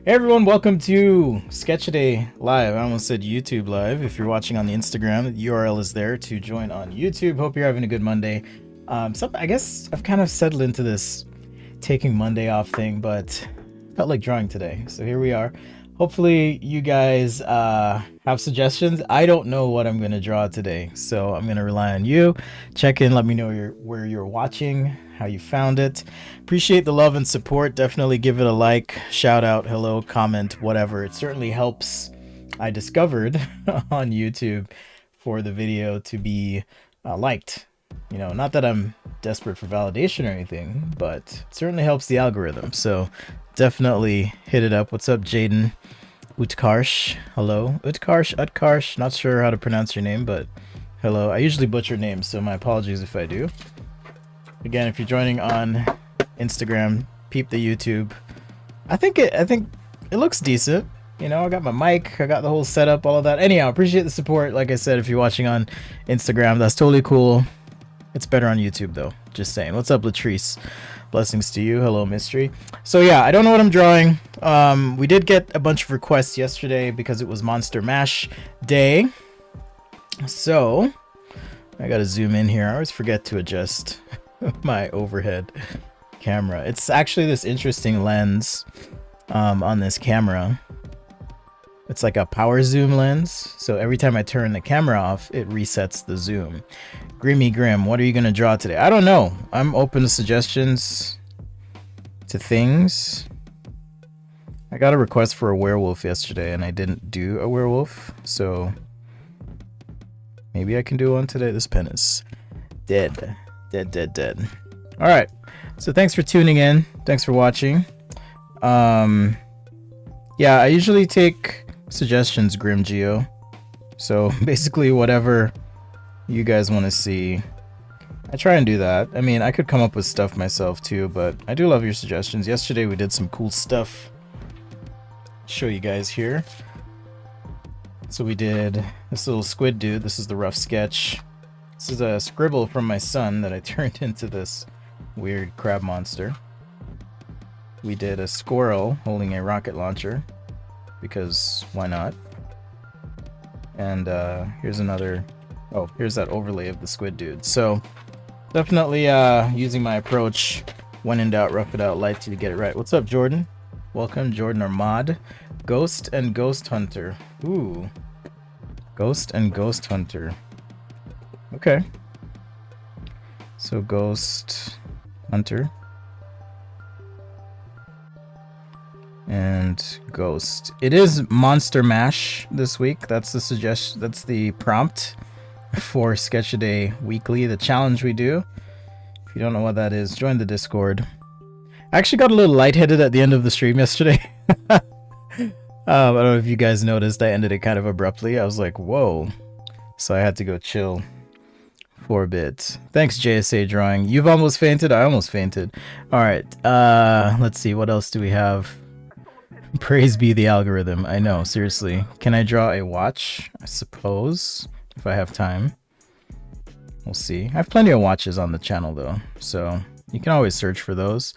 Hey everyone, welcome to Sketchaday Live. I almost said YouTube Live. If you're watching on the Instagram, the URL is there to join on YouTube. Hope you're having a good Monday. I guess I've kind of settled into this taking Monday off thing, but felt like drawing today. So here we are. Hopefully you guys have suggestions. I don't know what I'm going to draw today, so I'm going to rely on you. Check in, let me know where you're watching, how you found it. Appreciate the love and support. Definitely give it a like, shout out, hello, comment, whatever. It certainly helps. I discovered on YouTube for the video to be liked. You know, not that I'm desperate for validation or anything, but it certainly helps the algorithm. So definitely hit it up. What's up, Jaden? Utkarsh, hello. Utkarsh, not sure how to pronounce your name, but hello. I usually butcher names, so my apologies if I do. Again, if you're joining on Instagram, peep the YouTube. I think it looks decent. You know, I got my mic, I got the whole setup, all of that. Anyhow, appreciate the support. Like I said, if you're watching on Instagram, that's totally cool. It's better on YouTube though. Just saying. What's up, Latrice? Blessings to you. Hello, Mystery. So yeah, I don't know what I'm drawing. We did get a bunch of requests yesterday because it was Monster Mash Day. So I gotta zoom in here. I always forget to adjust my overhead camera. It's actually this interesting lens on this camera. It's like a power zoom lens. So every time I turn the camera off, it resets the zoom. Grimmy Grim, what are you gonna draw today? I don't know. I'm open to suggestions to things. I got a request for a werewolf yesterday and I didn't do a werewolf, so maybe I can do one today. This pen is dead. Dead. All right. So thanks for tuning in. Thanks for watching. Yeah, I usually take suggestions, Grim Geo. So basically whatever you guys want to see, I try and do that. I mean, I could come up with stuff myself too, but I do love your suggestions. Yesterday we did some cool stuff. Show you guys here. So we did this little squid dude. This is the rough sketch. This is a scribble from my son that I turned into this weird crab monster. We did a squirrel holding a rocket launcher, because why not? And here's another. Oh, here's that overlay of the squid dude. So definitely using my approach, when in doubt, rough it out, light to get it right. What's up, Jordan? Welcome, Jordan or Mod. Ghost and Ghost Hunter. Ooh. Ghost and Ghost Hunter. Okay. So Ghost Hunter. And Ghost. It is Monster Mash this week. That's the suggestion. That's the prompt for Sketchaday Weekly, the challenge we do. If you don't know what that is, join the Discord. I actually got a little lightheaded at the end of the stream yesterday. I don't know if you guys noticed, I ended it kind of abruptly. I was like, whoa. So I had to go chill for a bit. Thanks, JSA Drawing. You've almost fainted? I almost fainted. Alright, let's see, what else do we have? Praise be the algorithm. I know, seriously. Can I draw a watch? I suppose, if I have time. We'll see. I have plenty of watches on the channel though, so you can always search for those.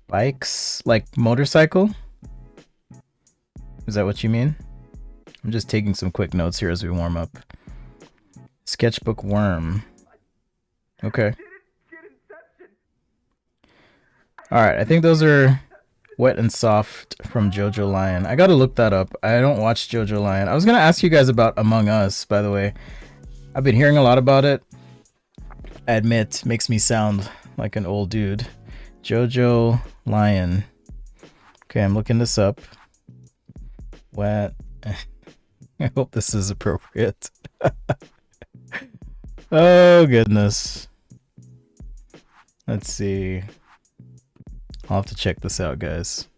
Bikes, like motorcycle? Is that what you mean? I'm just taking some quick notes here as we warm up. Sketchbook worm. Okay. Alright, I think those are Wet and Soft from Jojo Lion. I gotta look that up. I don't watch Jojo Lion. I was gonna ask you guys about Among Us, by the way. I've been hearing a lot about it. I admit, makes me sound like an old dude. Jojo Lion. Okay, I'm looking this up. Wet. I hope this is appropriate. Oh, goodness. Let's see. I'll have to check this out, guys.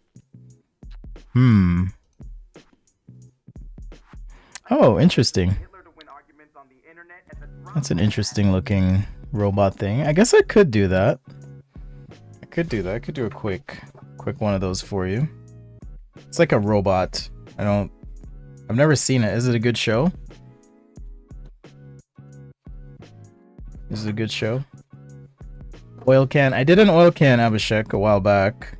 Oh, interesting. That's an interesting looking robot thing. I guess I could do that. I could do a quick one of those for you. It's like a robot. I've never seen it. Is it a good show? Is it a good show? Oil can. I did an oil can Abhishek a while back.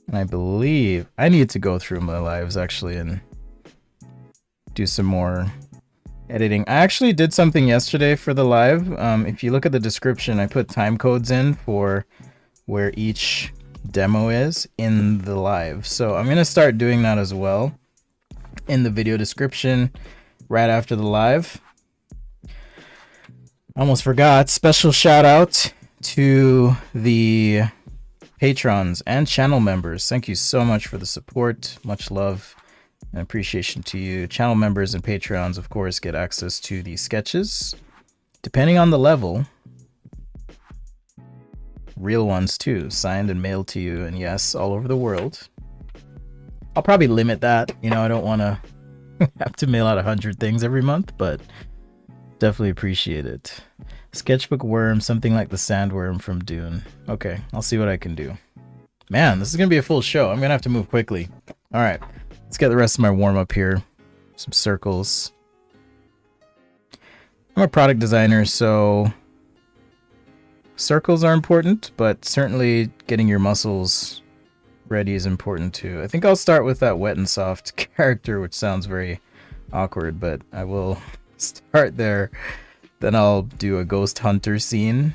And I believe I need to go through my lives actually and do some more editing. I actually did something yesterday for the live. If you look at the description, I put time codes in for where each demo is in the live. So I'm going to start doing that as well in the video description right after the live. Almost forgot. Special shout out to the patrons and channel members. Thank you so much for the support. Much love and appreciation to you. Channel members and patrons, of course, get access to the sketches. Depending on the level, real ones too, signed and mailed to you, and yes, all over the world. I'll probably limit that. You know, I don't want to have to mail out 100 things every month, but definitely appreciate it. Sketchbook worm, something like the sandworm from Dune. Okay, I'll see what I can do. Man, this is going to be a full show. I'm going to have to move quickly. All right, let's get the rest of my warm-up here. Some circles. I'm a product designer, so circles are important, but certainly getting your muscles ready is important too. I think I'll start with that wet and soft character, which sounds very awkward, but I will start there. Then I'll do a ghost hunter scene,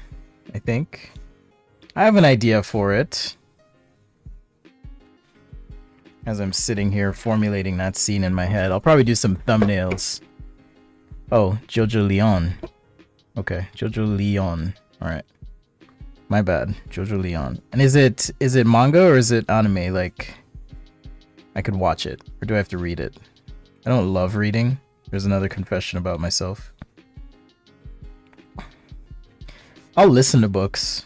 I think. I have an idea for it as I'm sitting here formulating that scene in my head. I'll probably do some thumbnails. Oh, Jojo Leon. Okay, Jojo Leon. All right. My bad, Jojo Leon. And is it manga or is it anime? Like, I could watch it, or do I have to read it? I don't love reading. There's another confession about myself. I'll listen to books,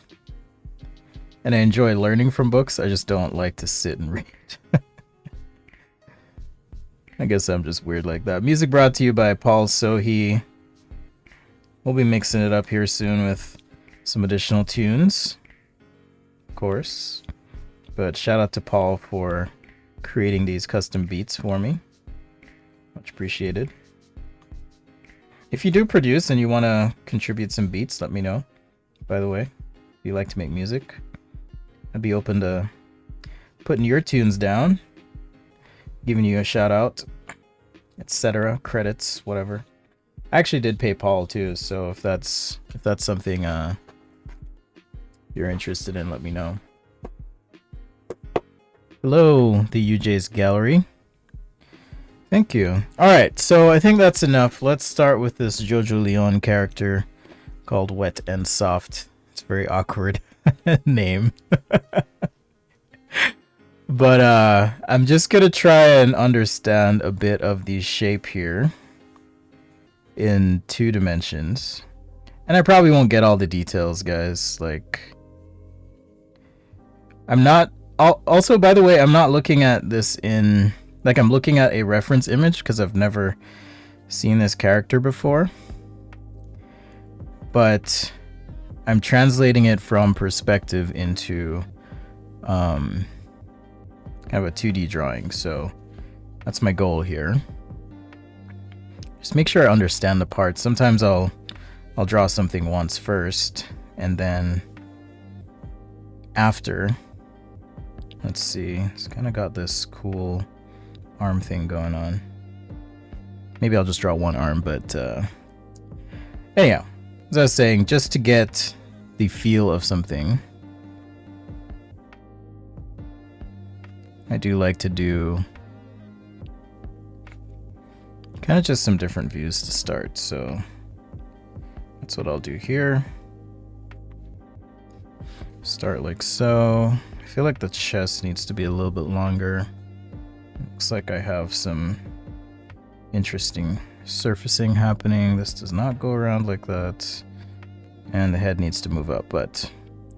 and I enjoy learning from books. I just don't like to sit and read. I guess I'm just weird like that. Music brought to you by Paul Sohi. We'll be mixing it up here soon with some additional tunes, of course. But shout out to Paul for creating these custom beats for me. Much appreciated. If you do produce and you want to contribute some beats, let me know. By the way, if you like to make music, I'd be open to putting your tunes down, giving you a shout out, etc. Credits, whatever. I actually did pay Paul too, so if that's something you're interested in, let me know. Hello, the UJ's gallery. Thank you. All right, so I think that's enough. Let's start with this Jojo Leon character called Wet and Soft. It's a very awkward name. But I'm just gonna try and understand a bit of the shape here in 2 dimensions. And I probably won't get all the details, guys. Like, I'm not... Also, by the way, I'm not looking at this in... Like, I'm looking at a reference image because I've never seen this character before. But I'm translating it from perspective into kind of a 2D drawing. So that's my goal here. Just make sure I understand the parts. Sometimes I'll draw something once first, and then after, let's see, it's kind of got this cool arm thing going on. Maybe I'll just draw one arm, but anyhow, as I was saying, just to get the feel of something, I do like to do kind of just some different views to start. So that's what I'll do here. Start like so. I feel like the chest needs to be a little bit longer. Looks like I have some interesting surfacing happening. This does not go around like that. And the head needs to move up. But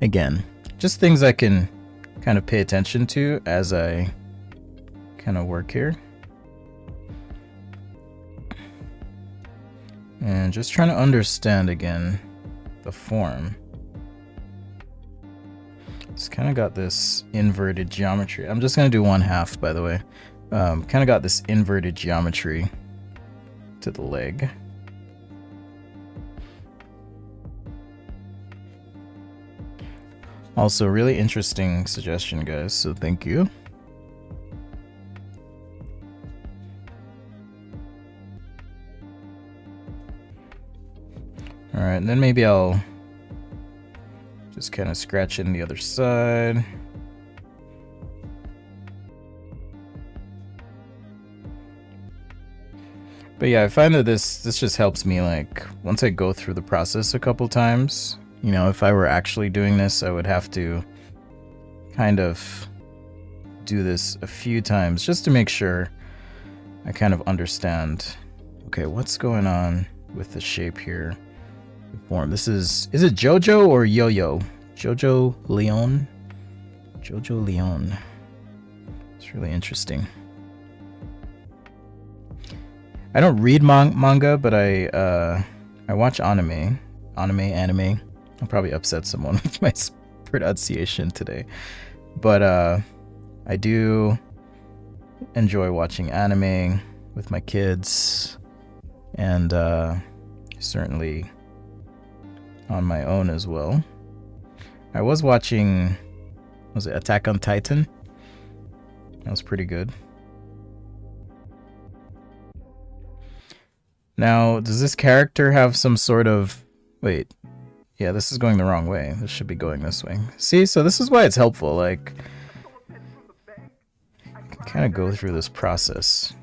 again, just things I can kind of pay attention to as I kind of work here. And just trying to understand again the form. It's kind of got this inverted geometry. I'm just going to do 1/2, by the way. Kind of got this inverted geometry to the leg. Also, really interesting suggestion, guys, so thank you. Alright, and then maybe I'll just kind of scratch in the other side. But yeah, I find that this just helps me, like, once I go through the process a couple times, you know, if I were actually doing this, I would have to kind of do this a few times just to make sure I kind of understand, okay, what's going on with the shape here. The form. This is it Jojo or Yo-Yo? Jojo Leon? Jojo Leon. It's really interesting. I don't read manga, but I watch anime. Anime. I'll probably upset someone with my pronunciation today. But I do enjoy watching anime with my kids, and certainly on my own as well. I was watching, was it Attack on Titan? That was pretty good. Now, does this character have some sort of... Wait. Yeah, this is going the wrong way. This should be going this way. See, so this is why it's helpful. Like, kind of go through this process.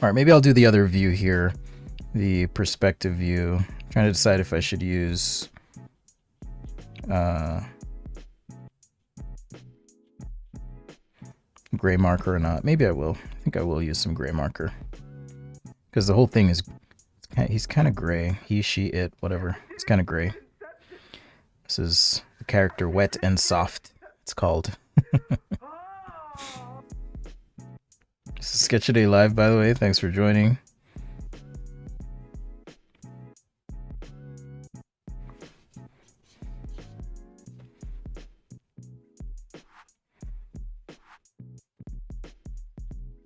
Alright, maybe I'll do the other view here. The perspective view. I'm trying to decide if I should use... gray marker or not. Maybe I will. I think I will use some gray marker. Because the whole thing is... He's kind of gray. He, she, it, whatever. It's kind of gray. This is the character Wet and Soft, it's called. This is Sketchaday Live, by the way. Thanks for joining.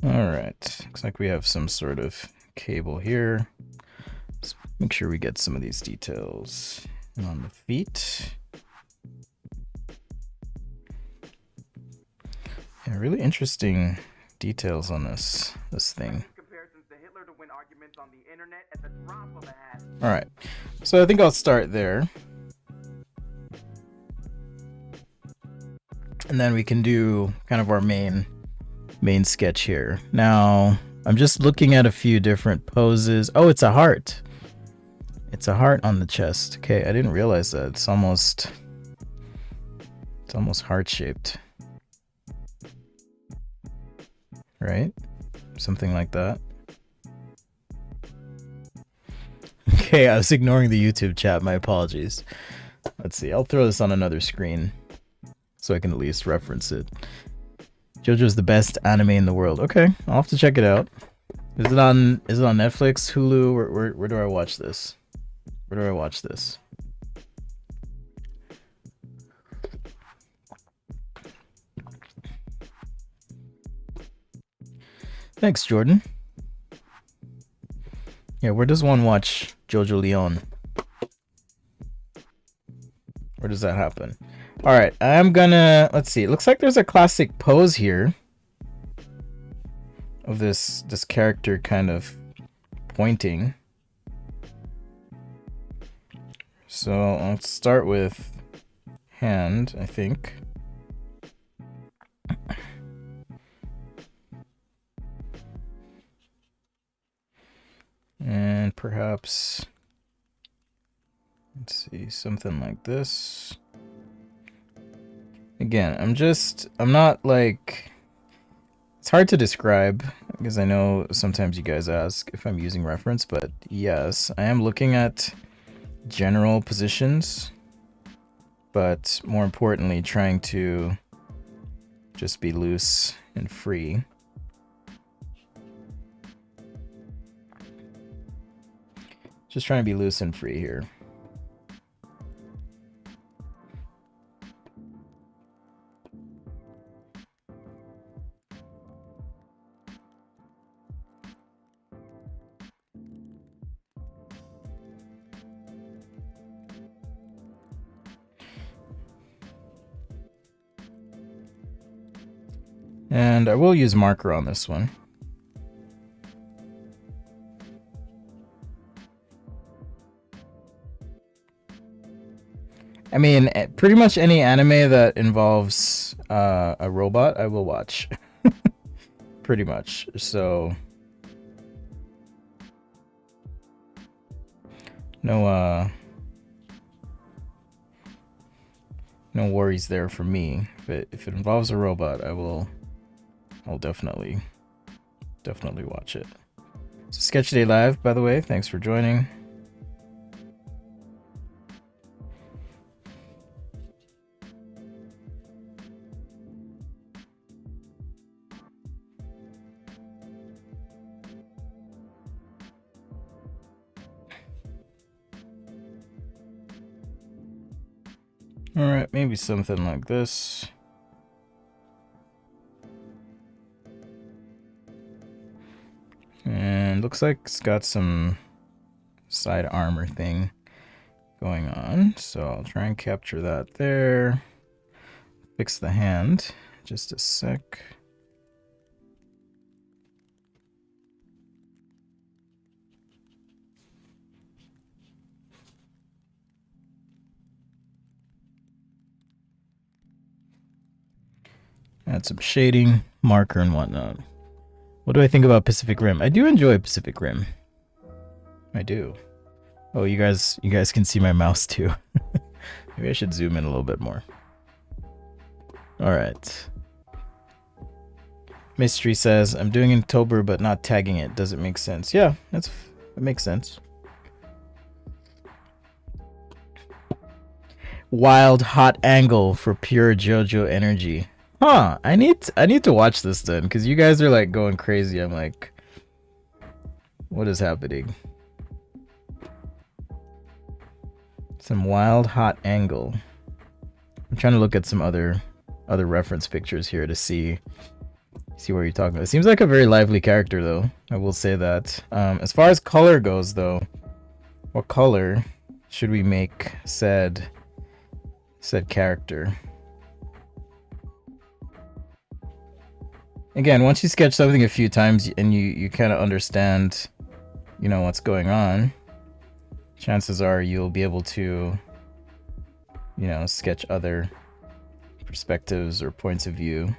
Alright. Looks like we have some sort of cable here. Let's make sure we get some of these details on the feet. Yeah, really interesting details on this thing. Alright, so I think I'll start there. And then we can do kind of our main sketch here. Now, I'm just looking at a few different poses. Oh, it's a heart. It's a heart on the chest. Okay, I didn't realize that. It's almost heart-shaped. Right? Something like that. Okay, I was ignoring the YouTube chat. My apologies. Let's see. I'll throw this on another screen so I can at least reference it. JoJo's the best anime in the world. Okay, I'll have to check it out. Is it on Netflix, Hulu? Where do I watch this? Where do I watch this? Thanks, Jordan. Yeah, where does one watch Jojo Leon? Where does that happen? Alright, I'm gonna... Let's see. It looks like there's a classic pose here. Of this character kind of pointing. So, let's start with hand, I think. And perhaps... Let's see, something like this. Again, I'm not like... It's hard to describe, because I know sometimes you guys ask if I'm using reference, but yes, I am looking at general positions, but more importantly, trying to just be loose and free. Just trying to be loose and free here. And I will use marker on this one. I mean, pretty much any anime that involves a robot, I will watch. Pretty much. So no worries there for me. But if it involves a robot, I'll definitely watch it. So Sketchaday Live, by the way, thanks for joining. All right, maybe something like this. And looks like it's got some side armor thing going on. So I'll try and capture that there. Fix the hand. Just a sec. Add some shading, marker, and whatnot. What do I think about Pacific Rim? I do enjoy Pacific Rim. I do. Oh, you guys can see my mouse too. Maybe I should zoom in a little bit more. All right. Mystery says, I'm doing Inktober but not tagging it. Does it make sense? Yeah, it makes sense. Wild hot angle for pure JoJo energy. Huh, I need to watch this then, because you guys are like going crazy. I'm like, what is happening? Some wild hot angle. I'm trying to look at some other reference pictures here to see what you're talking about. It seems like a very lively character though. I will say that. As far as color goes though, what color should we make said character? Again, once you sketch something a few times and you kind of understand, you know, what's going on, chances are you'll be able to, you know, sketch other perspectives or points of view.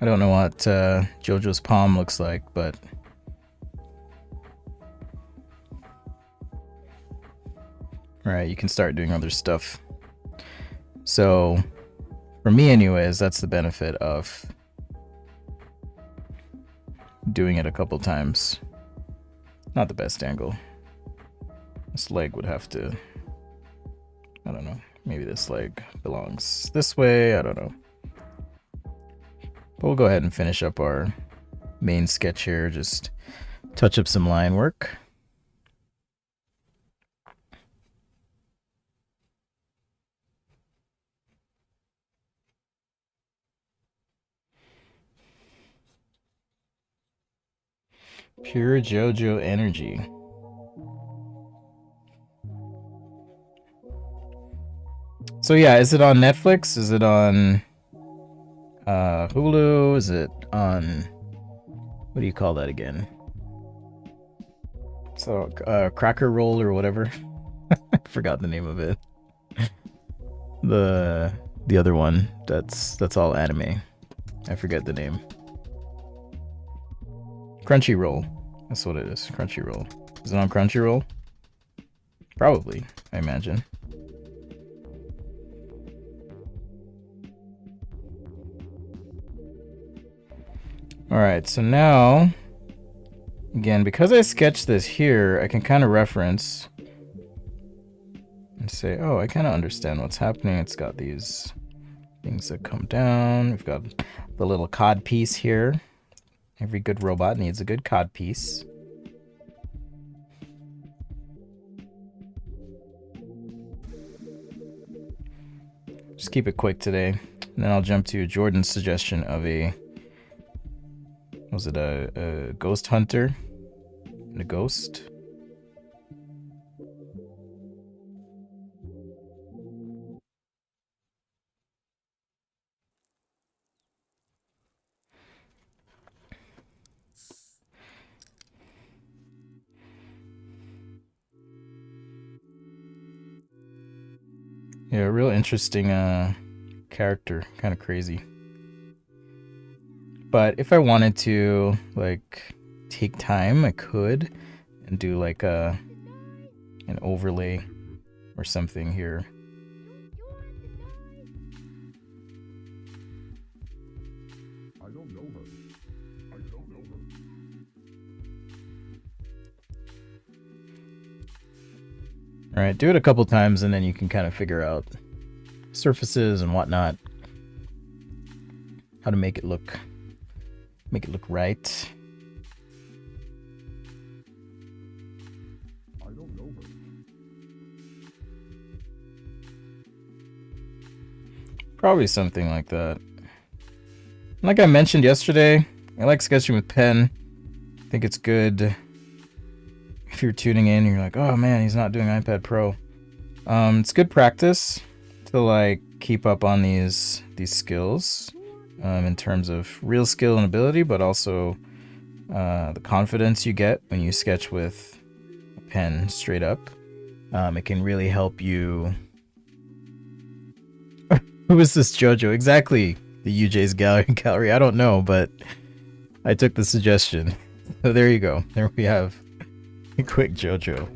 I don't know what JoJo's palm looks like, but alright, you can start doing other stuff. So, for me anyways, that's the benefit of doing it a couple times. Not the best angle. This leg would have to, I don't know, maybe this leg belongs this way, I don't know. But we'll go ahead and finish up our main sketch here, just touch up some line work. Pure JoJo energy. So yeah, is it on Netflix? Is it on Hulu? Is it on, what do you call that again? So Cracker Roll or whatever. I forgot the name of it. The other one that's all anime. I forget the name. Crunchyroll. That's what it is. Crunchyroll. Is it on Crunchyroll? Probably, I imagine. Alright, so now, again, because I sketched this here, I can kind of reference and say, oh, I kind of understand what's happening. It's got these things that come down. We've got the little cod piece here. Every good robot needs a good cod piece. Just keep it quick today. And then I'll jump to Jordan's suggestion of a, was it a ghost hunter and a ghost. Yeah, real interesting character, kind of crazy. But if I wanted to like take time, I could and do like an overlay or something here. I don't know her. I don't know her. All right, do it a couple times and then you can kind of figure out surfaces and whatnot, how to make it look right. I don't know her. Probably something like that. Like I mentioned yesterday, I like sketching with pen. I think it's good if you're tuning in and you're like, oh man, he's not doing iPad Pro. It's good practice to like keep up on these skills in terms of real skill and ability, but also the confidence you get when you sketch with a pen straight up. It can really help you. Who is this JoJo? Exactly, the UJ's gallery. I don't know, but I took the suggestion. So there you go. There we have a quick JoJo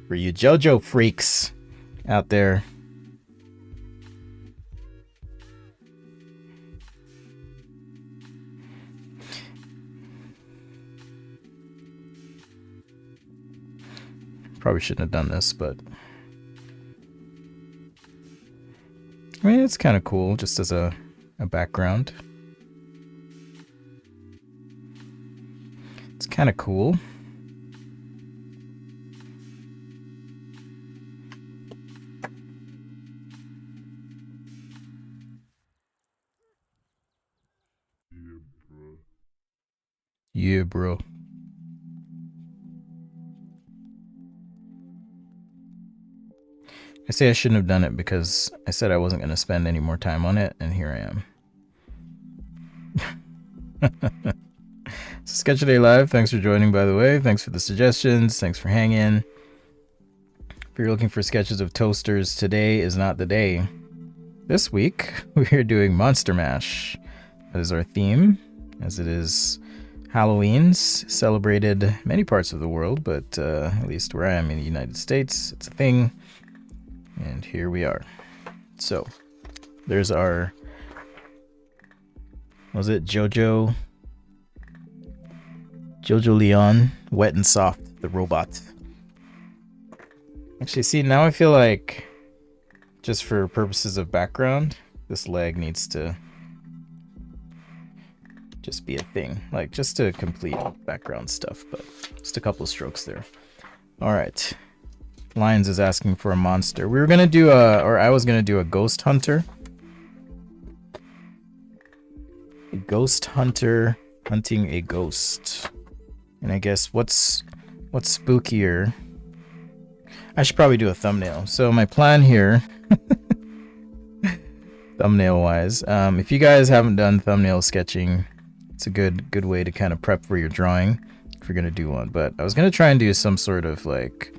for you JoJo freaks out there. Probably shouldn't have done this, but I mean, it's kind of cool just as a background. It's kind of cool. Yeah, bro. I say I shouldn't have done it because I said I wasn't going to spend any more time on it, and here I am. So Sketchaday Live, thanks for joining, by the way. Thanks for the suggestions. Thanks for hanging. If you're looking for sketches of toasters, today is not the day. This week, we are doing Monster Mash. That is our theme, as it is Halloween's celebrated many parts of the world, but at least where I am in the United States, it's a thing. And here we are. So, there's our, was it Jojo Leon, Wet and Soft, the robot. Actually, see, now I feel like, just for purposes of background, this leg needs to just be a thing. Like, just to complete background stuff, but just a couple strokes there. Alright. Lions is asking for a monster. We were gonna do I was gonna do a ghost hunter. A ghost hunter hunting a ghost. And I guess what's spookier? I should probably do a thumbnail. So my plan here, thumbnail wise, if you guys haven't done thumbnail sketching, it's a good way to kind of prep for your drawing if you're gonna do one. But I was gonna try and do some sort of like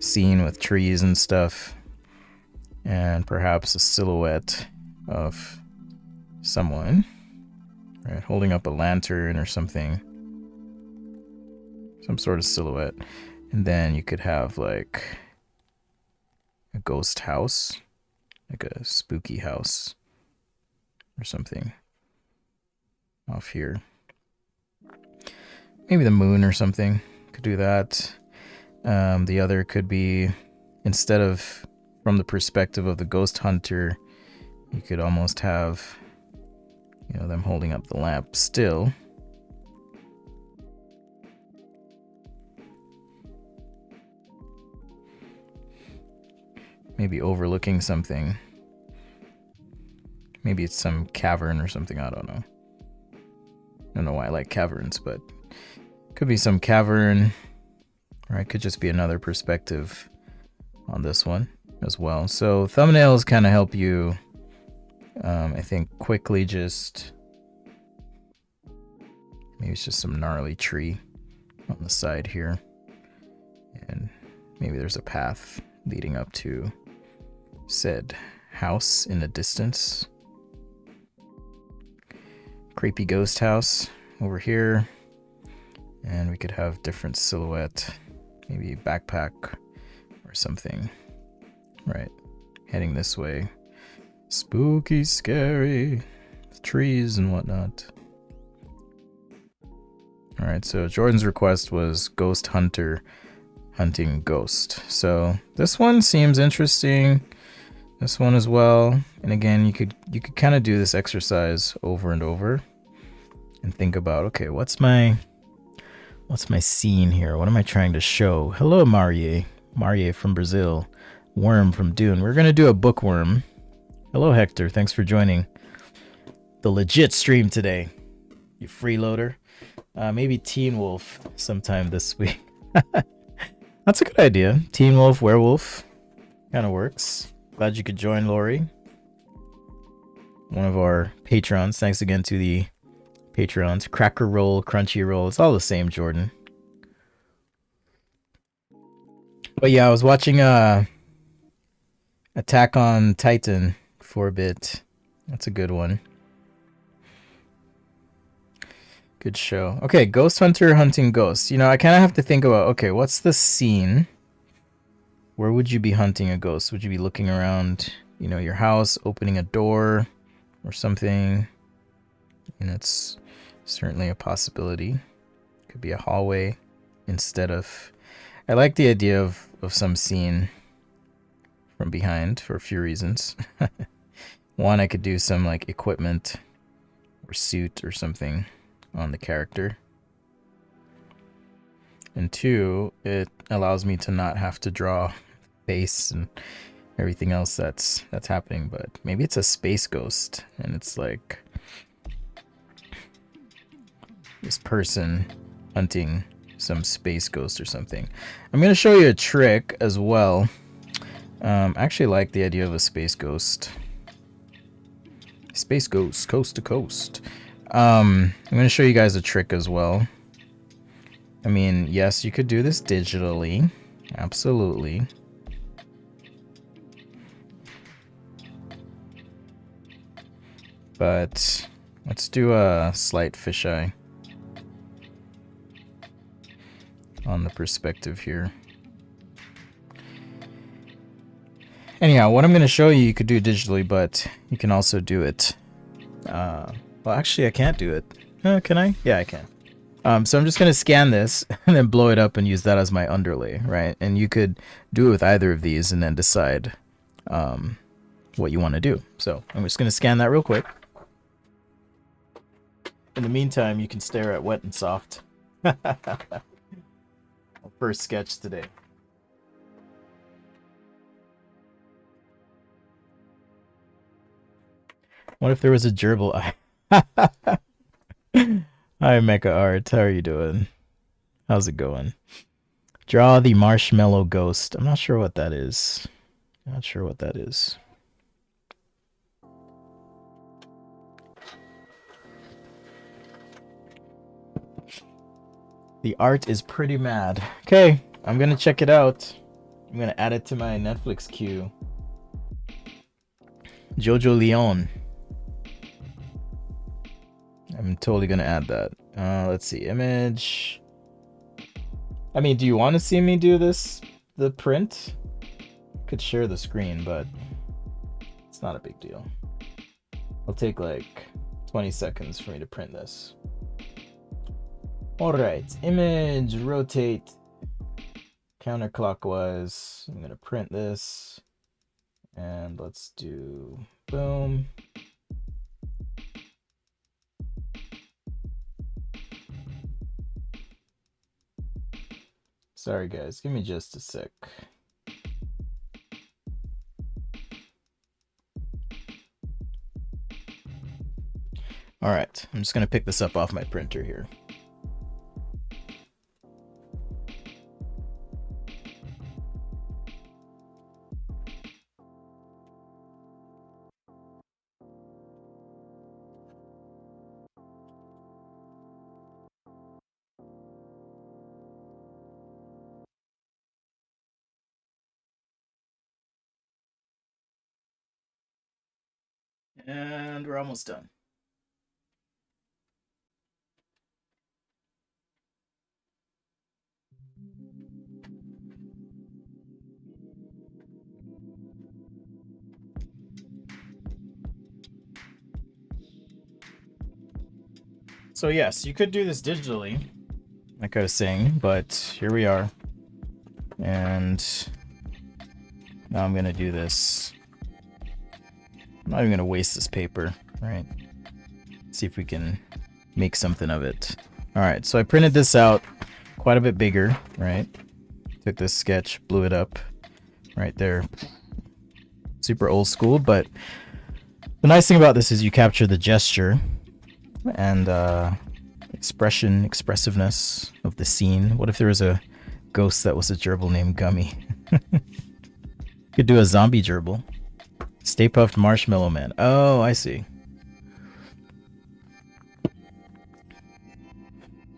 scene with trees and stuff, and perhaps a silhouette of someone, right, holding up a lantern or something, some sort of silhouette. And then you could have like a ghost house, like a spooky house or something off here. Maybe the moon or something, could do that. The other could be, instead of from the perspective of the ghost hunter, you could almost have, you know, them holding up the lamp still. Maybe overlooking something. Maybe it's some cavern or something, I don't know. I don't know why I like caverns, but could be some cavern. or it could just be another perspective on this one as well. So thumbnails kind of help you, I think, quickly just, maybe it's just some gnarly tree on the side here, and maybe there's a path leading up to said house in the distance. Creepy ghost house over here, and we could have different silhouette, maybe a backpack or something, right, heading this way. Spooky, scary, trees and whatnot. All right, so Jordan's request was ghost hunter hunting ghost. So this one seems interesting. This one as well. And again, you could kind of do this exercise over and over and think about, okay, what's my scene here? What am I trying to show? Hello, Marie from Brazil. Worm from Dune. We're gonna do a bookworm. Hello, Hector. Thanks for joining the legit stream today, you freeloader. Maybe Teen Wolf sometime this week. That's a good idea. Teen Wolf, werewolf, kind of works. Glad you could join, Lori, one of our patrons. Thanks again to the patrons. Cracker Roll, Crunchy Roll, it's all the same, Jordan. But yeah, I was watching Attack on Titan for a bit. That's a good one. Good show. Okay, ghost hunter hunting ghosts. You know, I kind of have to think about, okay, what's the scene? Where would you be hunting a ghost? Would you be looking around, you know, your house, opening a door or something? And it's certainly a possibility. Could be a hallway instead of... I like the idea of some scene from behind for a few reasons. One, I could do some like equipment or suit or something on the character. And two, it allows me to not have to draw face and everything else that's happening. But maybe it's a space ghost and it's like this person hunting some space ghost or something. I'm gonna show you a trick as well. I actually like the idea of a space ghost. Space ghost, coast to coast. I'm gonna show you guys a trick as well. I mean, yes, you could do this digitally, absolutely. But let's do a slight fisheye on the perspective here. Anyhow, what I'm going to show you, you could do digitally, but you can also do it. Well, actually, I can't do it. Can I? Yeah, I can. So I'm just going to scan this and then blow it up and use that as my underlay, right? And you could do it with either of these and then decide what you want to do. So I'm just going to scan that real quick. In the meantime, you can stare at Wet and Soft. First sketch today. What if there was a gerbil eye? Hi, Mecha Art. How are you doing? How's it going? Draw the marshmallow ghost. I'm not sure what that is. Not sure what that is. The art is pretty mad. Okay, I'm gonna check it out. I'm gonna add it to my Netflix queue. Jojo Leon. I'm totally gonna add that. Let's see, image. I mean, do you want to see me do this? The print? Could share the screen, but it's not a big deal. It'll take like 20 seconds for me to print this. Alright, image, rotate counterclockwise. I'm gonna print this. And let's do boom. Sorry guys, give me just a sec. Alright, I'm just gonna pick this up off my printer here. And we're almost done. So yes, you could do this digitally, like I was saying, but here we are. And now I'm gonna do this. I'm not even gonna waste this paper, right? See if we can make something of it. All right, so I printed this out quite a bit bigger, right? Took this sketch, blew it up right there. Super old school, but the nice thing about this is you capture the gesture and expressiveness of the scene. What if there was a ghost that was a gerbil named Gummy? Could do a zombie gerbil. Stay Puffed Marshmallow Man. Oh, I see.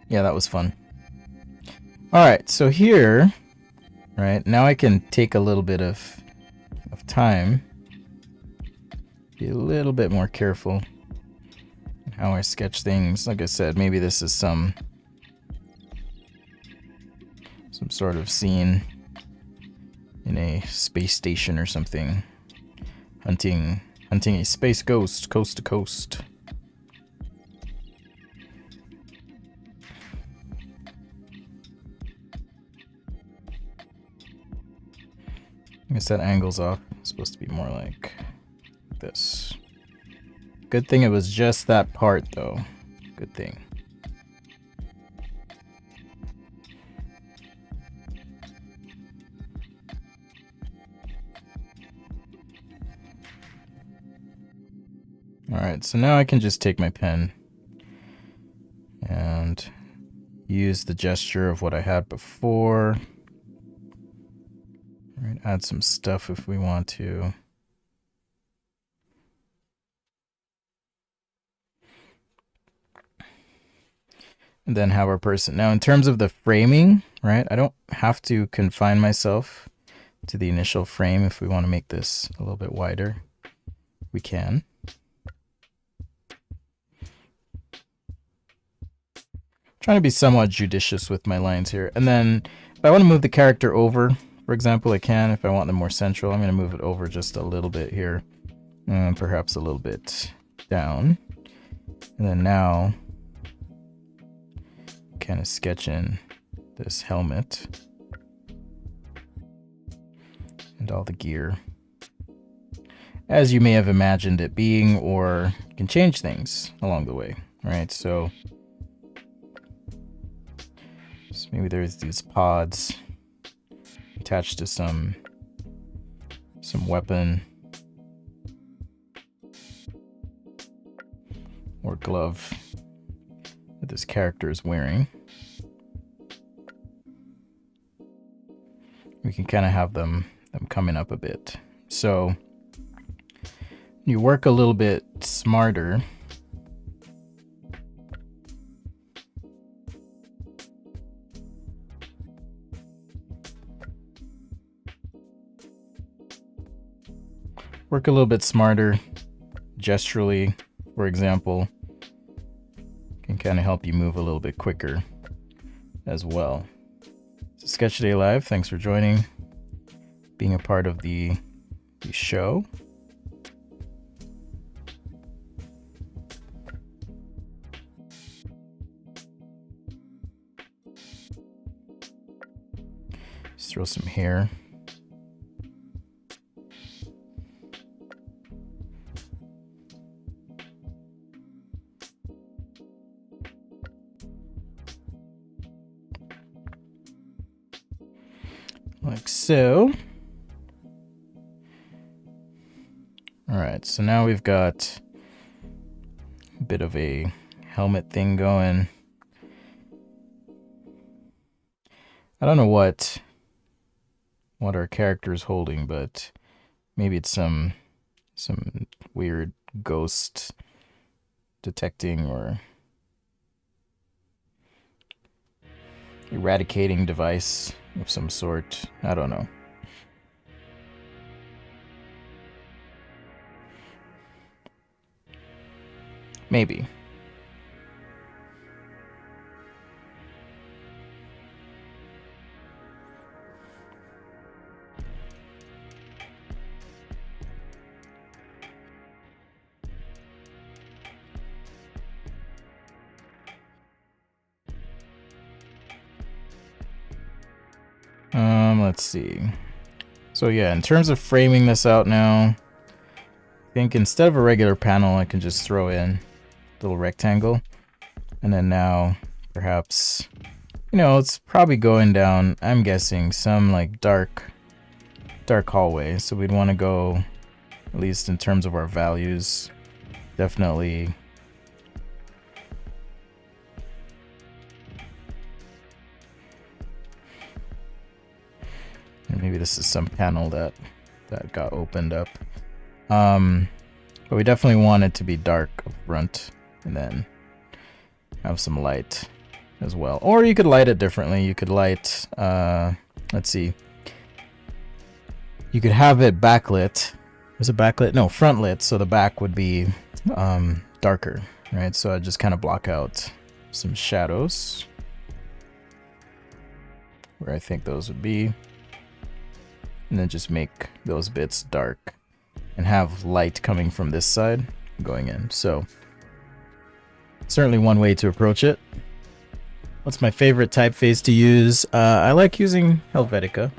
Yeah, that was fun. Alright, so here, right, now I can take a little bit of time. Be a little bit more careful in how I sketch things. Like I said, maybe this is some sort of scene in a space station or something. Hunting a space ghost coast to coast. I guess that angle's off. It's supposed to be more like this. Good thing it was just that part, though. Good thing. Alright, so now I can just take my pen and use the gesture of what I had before. Right, add some stuff if we want to. And then have our person. Now, in terms of the framing, right, I don't have to confine myself to the initial frame. If we want to make this a little bit wider, we can. Trying to be somewhat judicious with my lines here. And then if I want to move the character over, for example, I can. If I want them more central, I'm going to move it over just a little bit here. And perhaps a little bit down. And then now, kind of sketch in this helmet. And all the gear. As you may have imagined it being, or you can change things along the way, right? So maybe there's these pods attached to some weapon or glove that this character is wearing. We can kind of have them coming up a bit. So you work a little bit smarter. Work a little bit smarter, gesturally, for example, can kind of help you move a little bit quicker as well. So Sketchaday Live, thanks for joining, being a part of the show. Just throw some hair. Like so. All right, so now we've got a bit of a helmet thing going. I don't know what our character is holding, but maybe it's some weird ghost detecting or eradicating device of some sort. I don't know. Maybe. Let's see. So yeah, in terms of framing this out now, I think instead of a regular panel, I can just throw in a little rectangle. And then now, perhaps, you know, it's probably going down, I'm guessing, some like dark hallway. So we'd want to go, at least in terms of our values, definitely and maybe this is some panel that got opened up. But we definitely want it to be dark up front and then have some light as well. Or you could light it differently. You could light, let's see. You could have it backlit. Was it backlit? No, front lit. So the back would be darker, right? So I just kind of block out some shadows where I think those would be. And then just make those bits dark and have light coming from this side going in. So certainly one way to approach it. What's my favorite typeface to use? I like using Helvetica.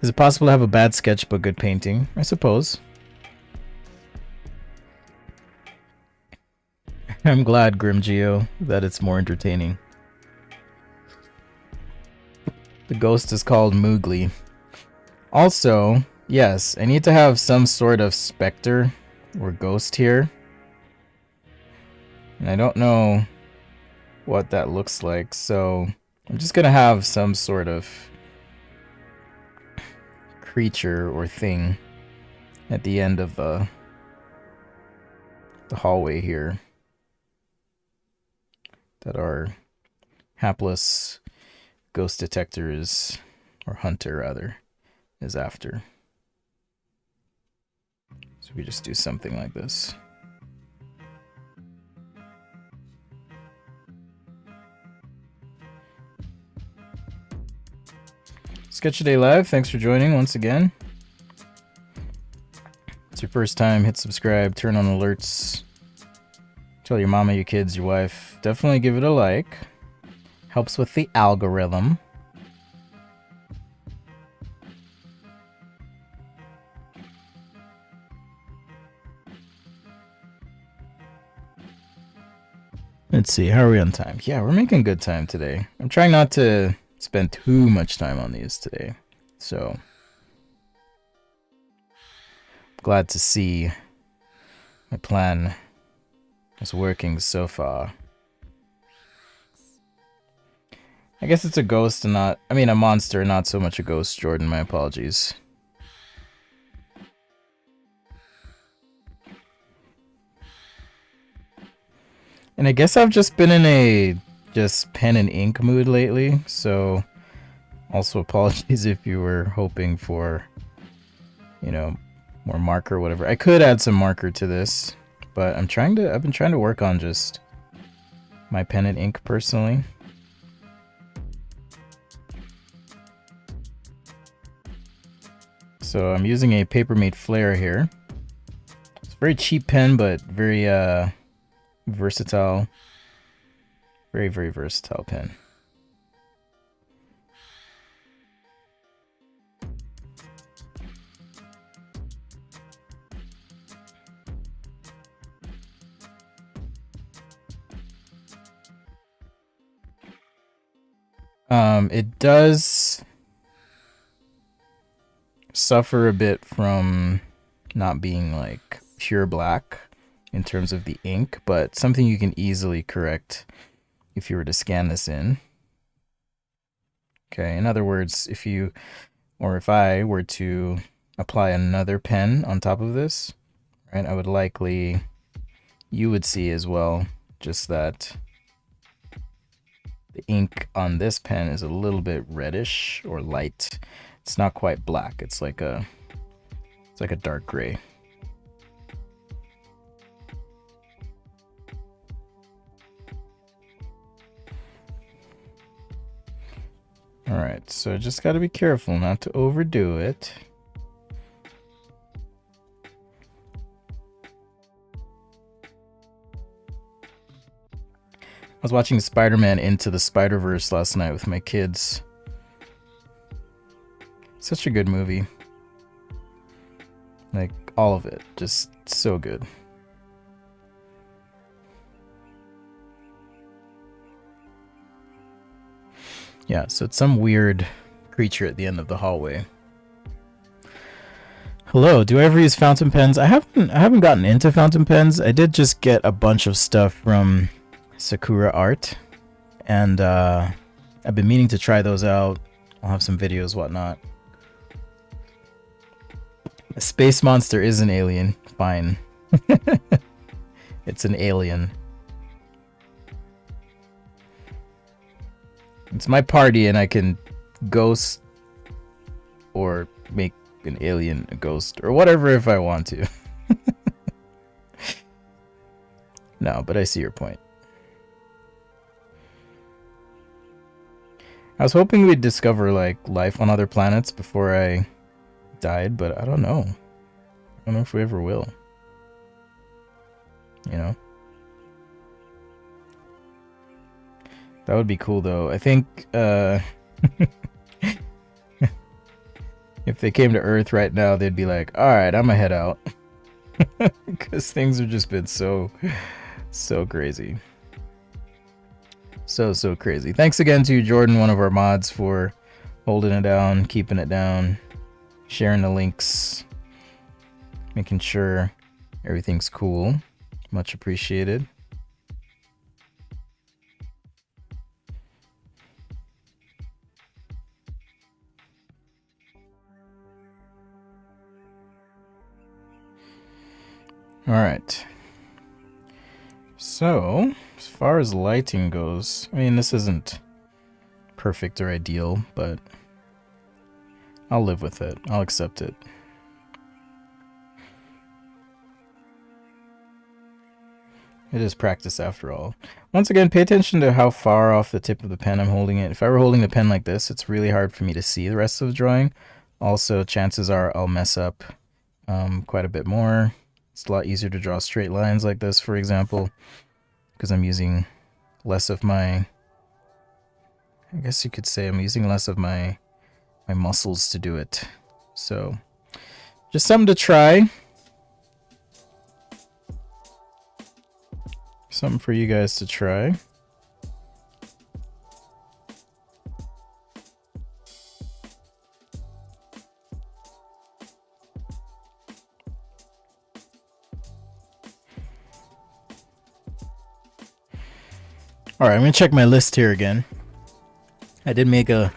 Is it possible to have a bad sketch but good painting? I suppose. I'm glad, Grimgeo, that it's more entertaining. The ghost is called Moogly. Also, yes, I need to have some sort of specter or ghost here. And I don't know what that looks like, so I'm just gonna have some sort of creature or thing at the end of the hallway here that our hapless ghost detector is, or hunter rather, is after. So we just do something like this. Sketchaday Live, thanks for joining once again. If it's your first time, hit subscribe, turn on alerts. Tell your mama, your kids, your wife. Definitely give it a like. Helps with the algorithm. Let's see, how are we on time? Yeah, we're making good time today. I'm trying not to spend too much time on these today. So, glad to see my plan is working so far. I guess it's a ghost and not, I mean a monster, not so much a ghost, Jordan, my apologies. And I guess I've just been in a just pen and ink mood lately, so also apologies if you were hoping for, you know, more marker or whatever. I could add some marker to this, but I've been trying to work on just my pen and ink personally. So I'm using a Papermate Flare here. It's a very cheap pen, but very versatile. Very, very versatile pen. It does suffer a bit from not being like pure black in terms of the ink, but something you can easily correct if you were to scan this in. Okay, in other words, if you, or if I were to apply another pen on top of this, right, I would likely, you would see as well, just that the ink on this pen is a little bit reddish or light. It's not quite black. It's like a dark gray. Alright, so just gotta be careful not to overdo it. I was watching Spider-Man Into the Spider-Verse last night with my kids. Such a good movie. Like, all of it. Just so good. Yeah, so it's some weird creature at the end of the hallway. Hello, do I ever use fountain pens? I haven't gotten into fountain pens. I did just get a bunch of stuff from Sakura Art, and I've been meaning to try those out. I'll have some videos, whatnot. A space monster is an alien. Fine. It's an alien. It's my party and I can ghost or make an alien a ghost or whatever if I want to. No, but I see your point. I was hoping we'd discover like life on other planets before I died, but I don't know. I don't know if we ever will. You know? That would be cool though. I think if they came to Earth right now, they'd be like, alright, I'm gonna head out. Because things have just been so crazy. So crazy. Thanks again to Jordan, one of our mods, for holding it down, keeping it down, sharing the links, making sure everything's cool. Much appreciated. All right. So, as far as lighting goes, I mean, this isn't perfect or ideal, but I'll live with it. I'll accept it. It is practice after all. Once again, pay attention to how far off the tip of the pen I'm holding it. If I were holding the pen like this, it's really hard for me to see the rest of the drawing. Also, chances are I'll mess up quite a bit more. It's a lot easier to draw straight lines like this, for example, because I'm using less of my, I guess you could say I'm using less of my muscles to do it. So, just something to try. Something for you guys to try. Alright, I'm going to check my list here again. I did make a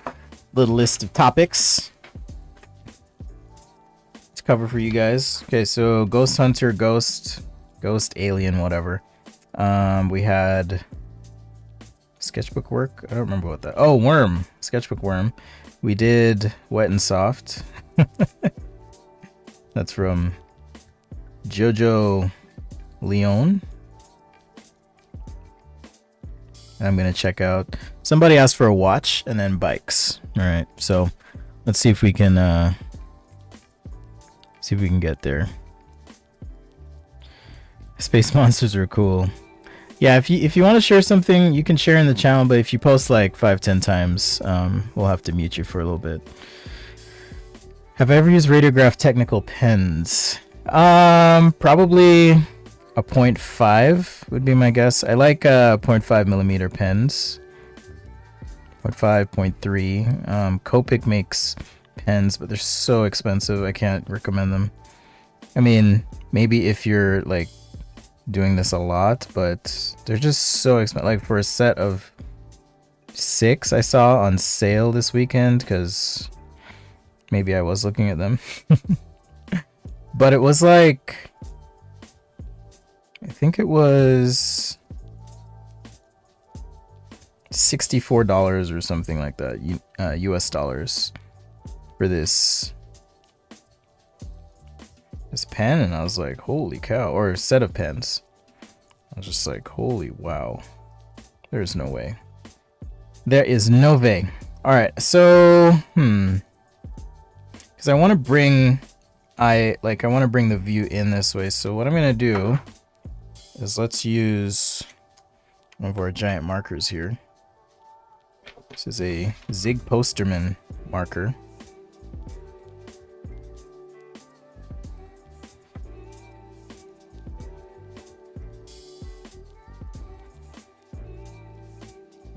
little list of topics to cover for you guys. Okay, so Ghost Hunter, Ghost, Alien, whatever. We had sketchbook work. I don't remember what that. Oh, Worm. Sketchbook Worm. We did Wet and Soft. That's from Jojo Leon. And I'm gonna check out. Somebody asked for a watch and then bikes. All right, so let's see if we can get there. Space monsters are cool. Yeah, if you want to share something, you can share in the channel. But if you post like 5-10 times, we'll have to mute you for a little bit. Have I ever used Radiograph technical pens? Probably a 0.5 would be my guess. I like 0.5 millimeter pens. 0.5, 0.3. Copic makes pens, but they're so expensive. I can't recommend them. I mean, maybe if you're like doing this a lot, but they're just so expensive. Like for a set of 6 I saw on sale this weekend, because maybe I was looking at them. But it was like, I think it was $64 or something like that, US dollars, for this pen. And I was like, holy cow. Or a set of pens. I was just like, holy wow. There's no way. There is no way. All right, so because I want to bring I want to bring the view in this way. So what I'm gonna do is let's use one of our giant markers here. This is a Zig Posterman marker.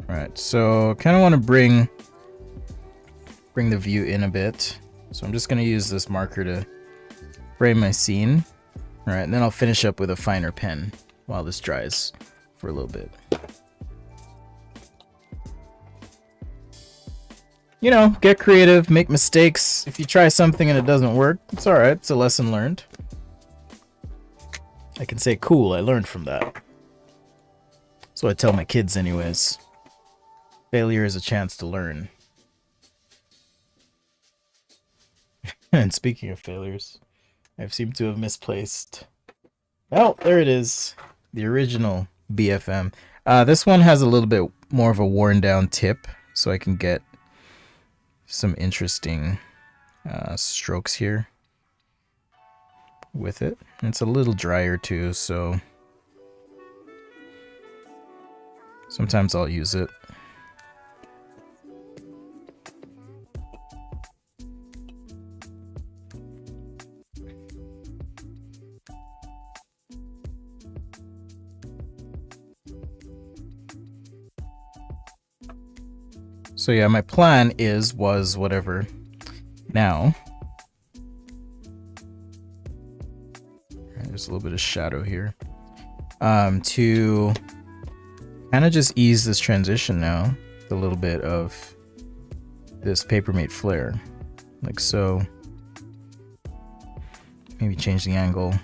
Alright, so kind of want to bring the view in a bit. So I'm just going to use this marker to frame my scene. Alright, and then I'll finish up with a finer pen while this dries for a little bit. You know, get creative, make mistakes. If you try something and it doesn't work, it's alright, it's a lesson learned. I can say, cool, I learned from that. So I tell my kids anyways. Failure is a chance to learn. And speaking of failures, I seem to have misplaced. Oh, there it is. The original BFM. This one has a little bit more of a worn down tip, so I can get some interesting strokes here with it. And it's a little drier too, so sometimes I'll use it. So yeah, my plan was whatever. Now, there's a little bit of shadow here. To kind of just ease this transition now, with a little bit of this Papermate flare, like so. Maybe change the angle.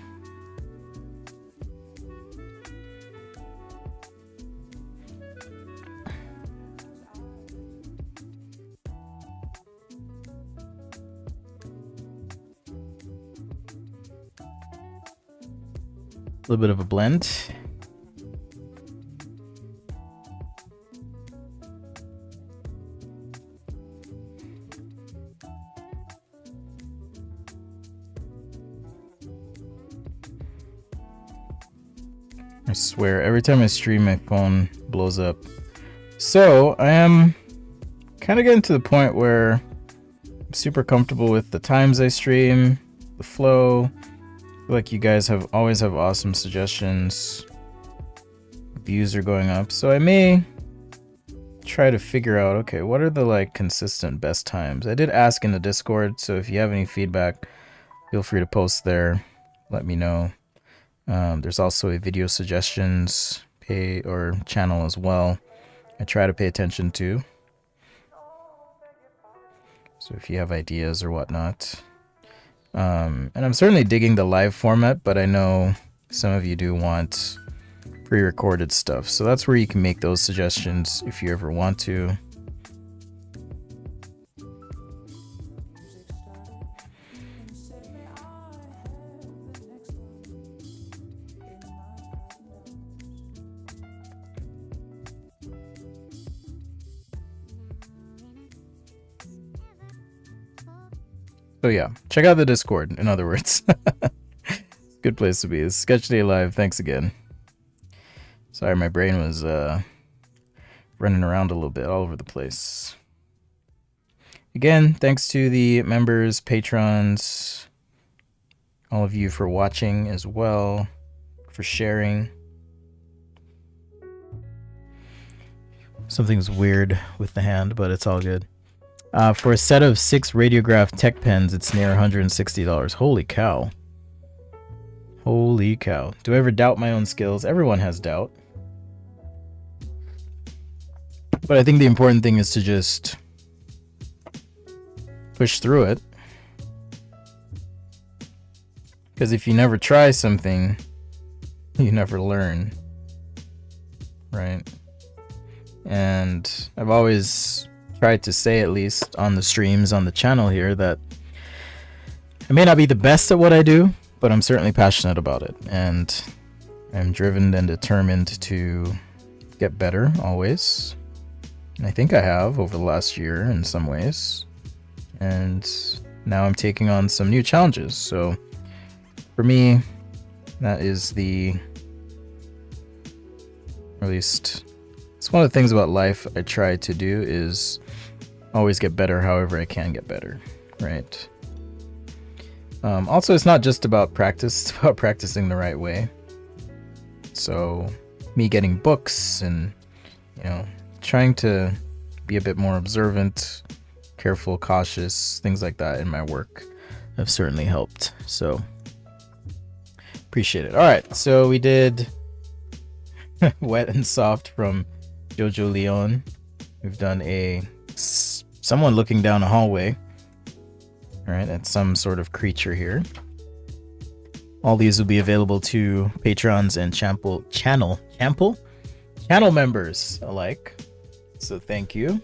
A little bit of a blend. I swear, every time I stream, my phone blows up. So I am kind of getting to the point where I'm super comfortable with the times I stream, the flow. Like you guys always have awesome suggestions. Views are going up, so I may try to figure out, okay, what are the like consistent best times? I did ask in the Discord, so if you have any feedback, feel free to post there. Let me know. There's also a video suggestions channel as well. I try to pay attention to. So if you have ideas or whatnot. And I'm certainly digging the live format, but I know some of you do want pre-recorded stuff. So that's where you can make those suggestions if you ever want to. So yeah, check out the Discord, in other words. Good place to be. It's Sketchaday Live. Thanks again. Sorry, my brain was running around a little bit all over the place. Again, thanks to the members, patrons, all of you for watching as well, for sharing. Something's weird with the hand, but it's all good. For a set of 6 Radiograph tech pens, it's near $160. Holy cow. Holy cow. Do I ever doubt my own skills? Everyone has doubt. But I think the important thing is to just push through it. Because if you never try something, you never learn. Right? And I've always tried to say, at least on the streams on the channel here, that I may not be the best at what I do, but I'm certainly passionate about it, and I'm driven and determined to get better always. I think I have over the last year in some ways. And now I'm taking on some new challenges. So for me, that is or at least it's one of the things about life I try to do is always get better however I can get better, right? Also, it's not just about practice, it's about practicing the right way. So me getting books and, trying to be a bit more observant, careful, cautious, things like that in my work have certainly helped. So appreciate it. All right, so we did Wet and Soft from Jojo Leon. We've done someone looking down a hallway. All right, that's some sort of creature here. All these will be available to patrons and channel members alike. So thank you.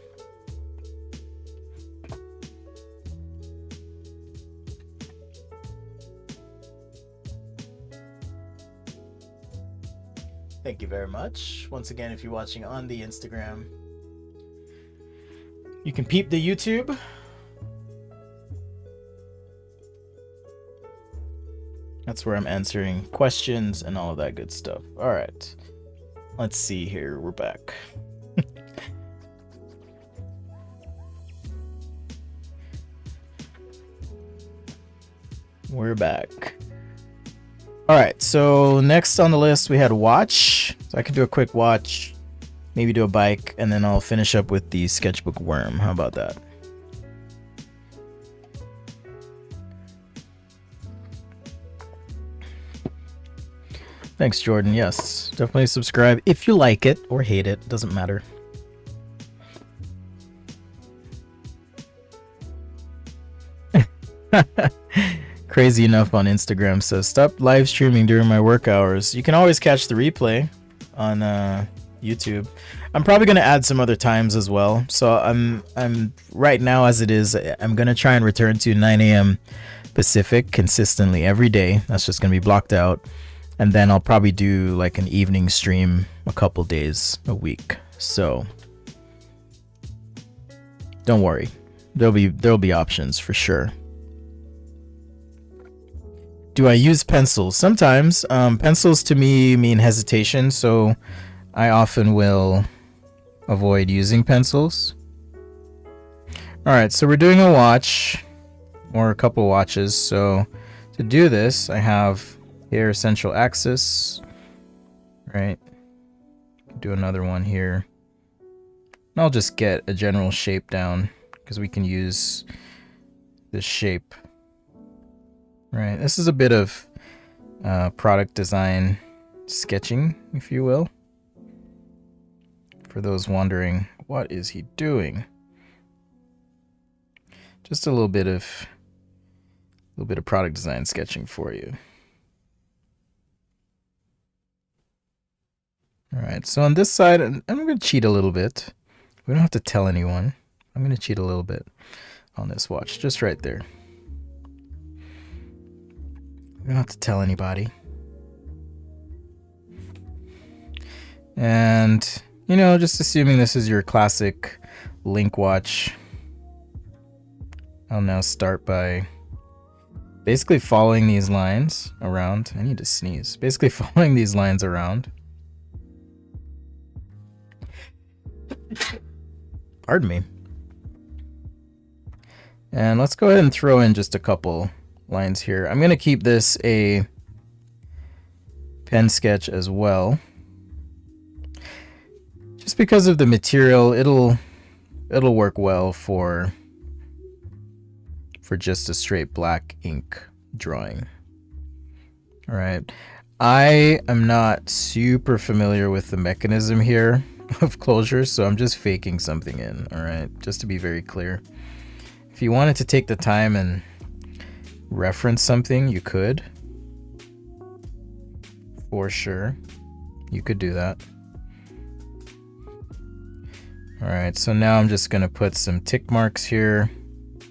Thank you very much. Once again, if you're watching on the Instagram, you can peep the YouTube. That's where I'm answering questions and all of that good stuff. All right. Let's see here. We're back. We're back. All right. So next on the list, we had watch. So I could do a quick watch, maybe do a bike, and then I'll finish up with the sketchbook worm. How about that? Thanks, Jordan. Yes, definitely subscribe if you like it or hate it. Doesn't matter. Crazy enough on Instagram says stop live streaming during my work hours. You can always catch the replay on YouTube. I'm probably gonna add some other times as well. So I'm right now as it is. I'm gonna try and return to 9 a.m. Pacific consistently every day. That's just gonna be blocked out. And then I'll probably do like an evening stream a couple days a week. So don't worry. There'll be options for sure. Do I use pencils? Sometimes. Pencils to me mean hesitation, so I often will avoid using pencils. Alright, so we're doing a watch or a couple watches. So to do this, I have here central axis, right? Do another one here. And I'll just get a general shape down because we can use this shape, right? This is a bit of product design sketching, if you will. For those wondering, what is he doing? Just a little bit of product design sketching for you. All right, so on this side, I'm going to cheat a little bit. We don't have to tell anyone. I'm going to cheat a little bit on this watch, just right there. We don't have to tell anybody. And, just assuming this is your classic link watch, I'll now start by basically following these lines around. I need to sneeze. Basically following these lines around. Pardon me. And let's go ahead and throw in just a couple lines here. I'm going to keep this a pen sketch as well. Just because of the material, it'll work well for just a straight black ink drawing. All right. I am not super familiar with the mechanism here of closure, so I'm just faking something in. All right, just to be very clear. If you wanted to take the time and reference something, you could. For sure. You could do that. All right, so now I'm just gonna put some tick marks here,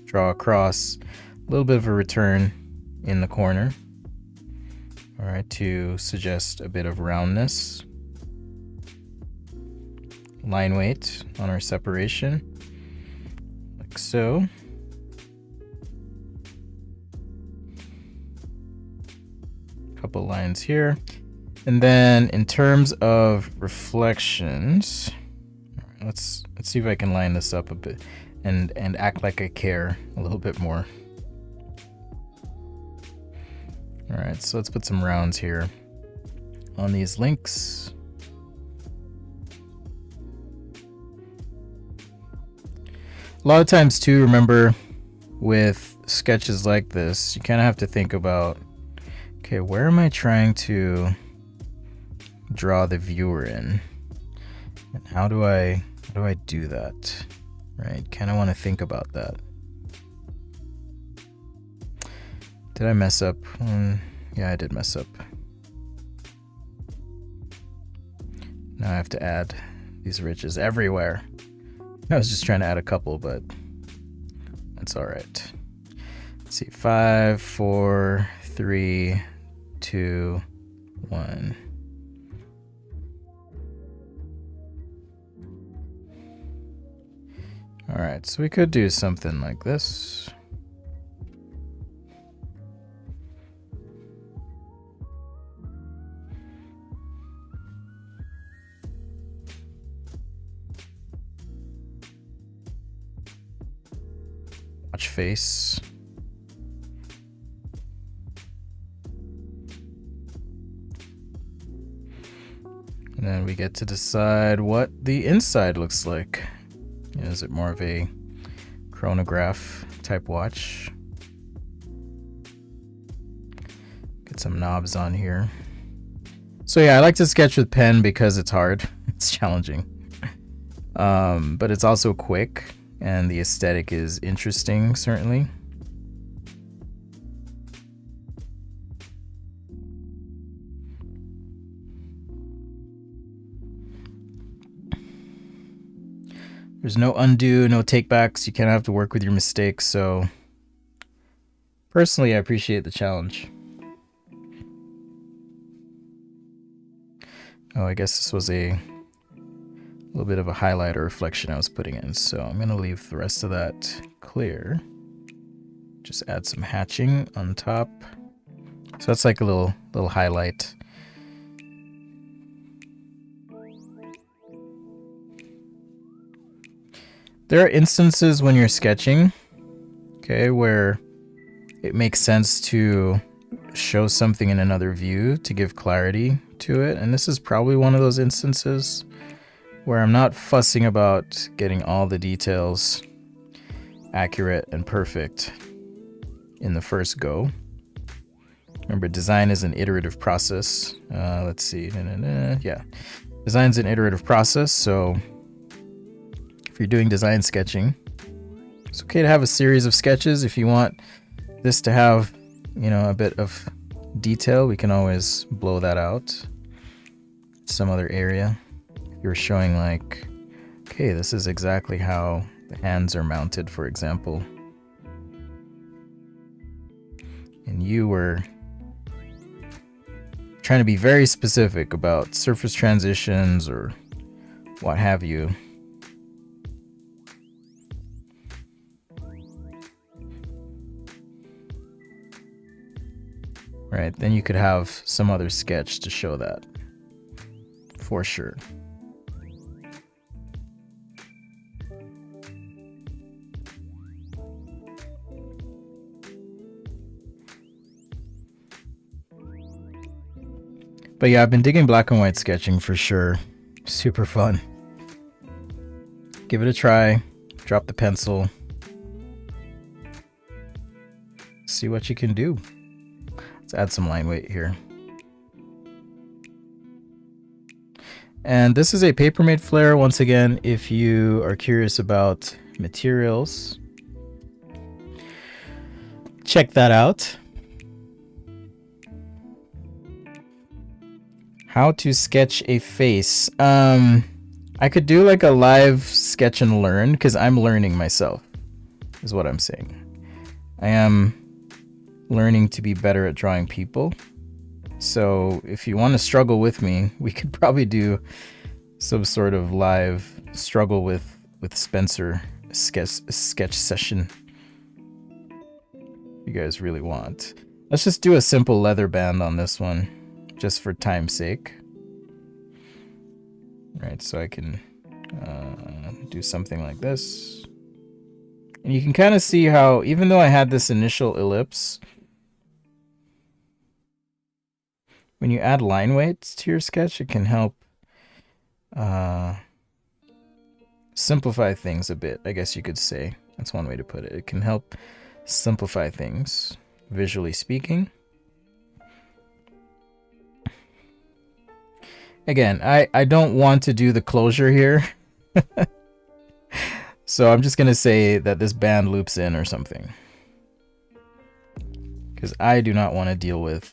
draw across, a little bit of a return in the corner. All right, to suggest a bit of roundness. line weight on our separation, like so. Couple lines here. And then in terms of reflections, let's see if I can line this up a bit and act like I care a little bit more. All right, so let's put some rounds here on these links. A lot of times too, remember, with sketches like this, you kind of have to think about, okay, where am I trying to draw the viewer in? And how do I do that? Right? Kind of want to think about that. Did I mess up? Yeah, I did mess up. Now I have to add these ridges everywhere. I was just trying to add a couple, but that's all right. Let's see, 5, 4, 3, 2, 1. All right, so we could do something like this. Watch face. And then we get to decide what the inside looks like. Is it more of a chronograph type watch? Get some knobs on here. So yeah, I like to sketch with pen because it's hard. It's challenging. But it's also quick. And the aesthetic is interesting, certainly. There's no undo, no takebacks. You kind of have to work with your mistakes. So personally, I appreciate the challenge. Oh, I guess this was a little bit of a highlight or reflection I was putting in, so I'm gonna leave the rest of that clear. Just add some hatching on top, so that's like a little highlight. There are instances when you're sketching, okay, where it makes sense to show something in another view to give clarity to it, and this is probably one of those instances where I'm not fussing about getting all the details accurate and perfect in the first go. Remember, design is an iterative process. Let's see, yeah. Design's an iterative process, so if you're doing design sketching, it's okay to have a series of sketches. If you want this to have, you know, a bit of detail, we can always blow that out. Some other area. You're showing like, okay, this is exactly how the hands are mounted, for example. And you were trying to be very specific about surface transitions or what have you. Right, then you could have some other sketch to show that, for sure. But yeah, I've been digging black and white sketching for sure. Super fun. Give it a try. Drop the pencil. See what you can do. Let's add some line weight here. And this is a Papermate flare. Once again, if you are curious about materials, check that out. How to sketch a face. I could do like a live sketch and learn, because I'm learning myself, is what I'm saying. I am learning to be better at drawing people. So if you want to struggle with me, we could probably do some sort of live struggle with Spencer sketch session. If you guys really want. Let's just do a simple leather band on this one, just for time's sake. Right, so I can do something like this. And you can kind of see how, even though I had this initial ellipse, when you add line weights to your sketch, it can help simplify things a bit, I guess you could say. That's one way to put it. It can help simplify things, visually speaking. Again, I don't want to do the closure here. So I'm just going to say that this band loops in or something. Because I do not want to deal with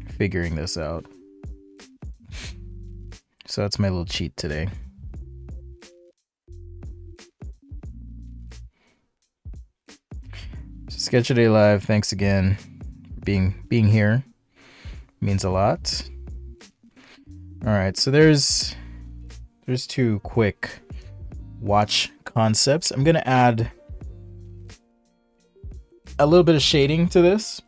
figuring this out. So that's my little cheat today. So Sketchaday Live, thanks again for being here. It means a lot. All right, so there's two quick watch concepts. I'm gonna add a little bit of shading to this.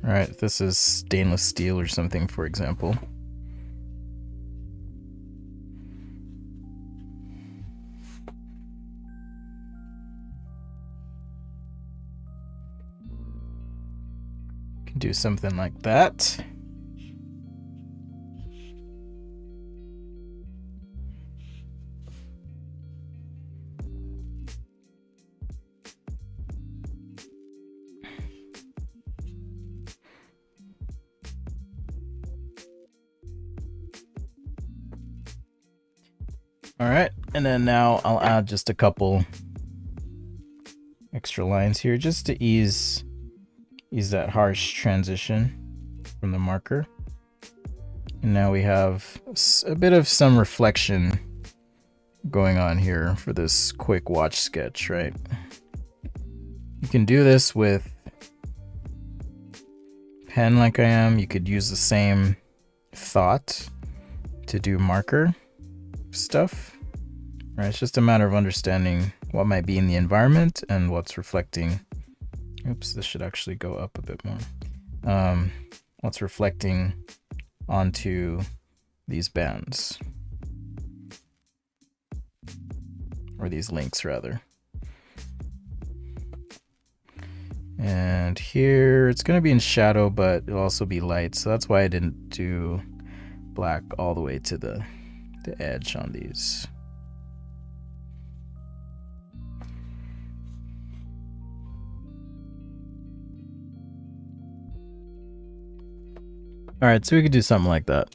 All right, this is stainless steel or something, for example. Can do something like that. All right, and then now I'll add just a couple extra lines here just to ease that harsh transition from the marker. And now we have a bit of some reflection going on here for this quick watch sketch, right? You can do this with pen like I am. You could use the same thought to do marker stuff, right? It's just a matter of understanding what might be in the environment and what's reflecting. Oops, this should actually go up a bit more. What's reflecting onto these bands, or these links rather. And here it's going to be in shadow, but it'll also be light, so that's why I didn't do black all the way to the edge on these. All right, so we could do something like that.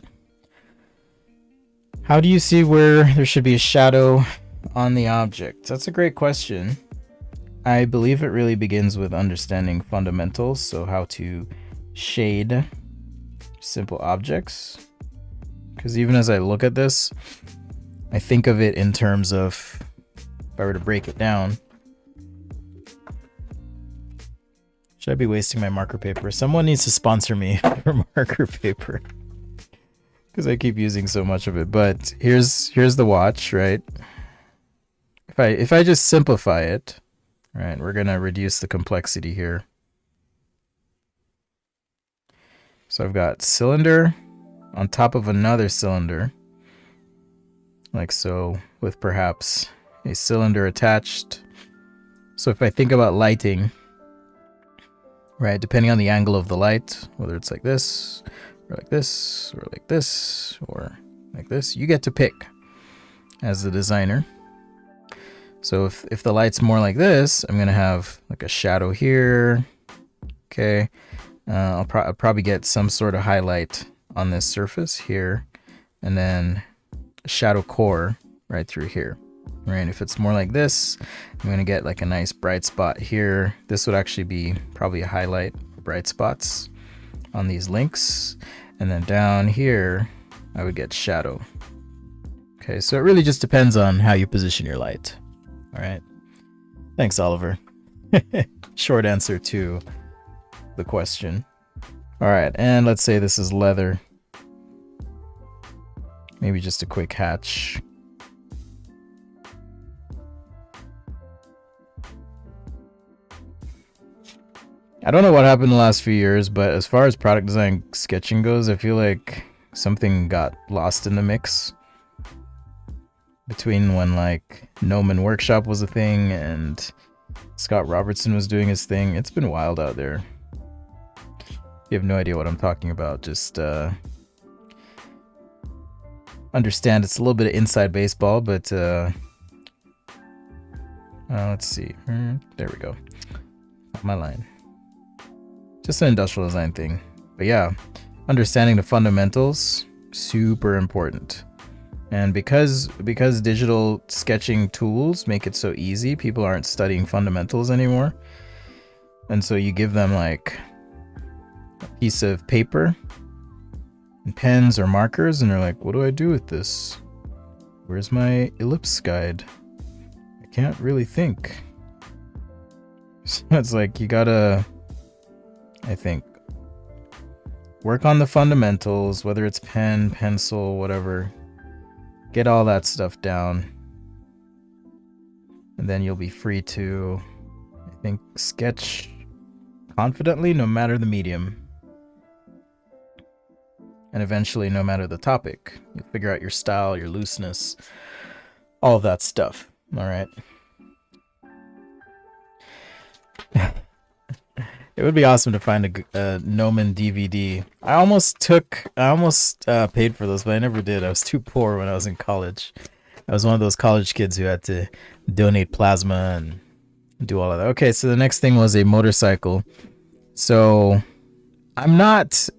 How do you see where there should be a shadow on the object? That's a great question. I believe it really begins with understanding fundamentals, so how to shade simple objects. Because even as I look at this, I think of it in terms of, if I were to break it down, should I be wasting my marker paper? Someone needs to sponsor me for marker paper, because I keep using so much of it. But here's the watch, right? If I just simplify it, right, we're gonna reduce the complexity here. So I've got cylinder on top of another cylinder, like so, with perhaps a cylinder attached. So if I think about lighting, right, depending on the angle of the light, whether it's like this, or like this, or like this, or like this, you get to pick as the designer. So if the light's more like this, I'm gonna have like a shadow here. Okay, I'll probably get some sort of highlight on this surface here, and then a shadow core right through here. Right, if it's more like this, I'm gonna get like a nice bright spot here. This would actually be probably a highlight, bright spots on these links, and then down here I would get shadow. Okay, so it really just depends on how you position your light. All right, thanks, Oliver. Short answer to the question. All right, and let's say this is leather. Maybe just a quick hatch. I don't know what happened the last few years, but as far as product design sketching goes, I feel like something got lost in the mix between when like Gnomon Workshop was a thing and Scott Robertson was doing his thing. It's been wild out there. You have no idea what I'm talking about. Just understand it's a little bit of inside baseball, but let's see. There we go. My line. Just an industrial design thing. But yeah, understanding the fundamentals, super important. And because digital sketching tools make it so easy, people aren't studying fundamentals anymore. And so you give them like a piece of paper and pens or markers, and they're like, what do I do with this? Where's my ellipse guide? I can't really think. So it's like you gotta, I think, work on the fundamentals, whether it's pen, pencil, whatever. Get all that stuff down. And then you'll be free to, I think, sketch confidently no matter the medium. And eventually no matter the topic. You'll figure out your style, your looseness, all of that stuff. All right. It would be awesome to find a Gnomon DVD. I almost paid for those, but I never did. I was too poor when I was in college. I was one of those college kids who had to donate plasma and do all of that. Okay, so the next thing was a motorcycle. So I'm not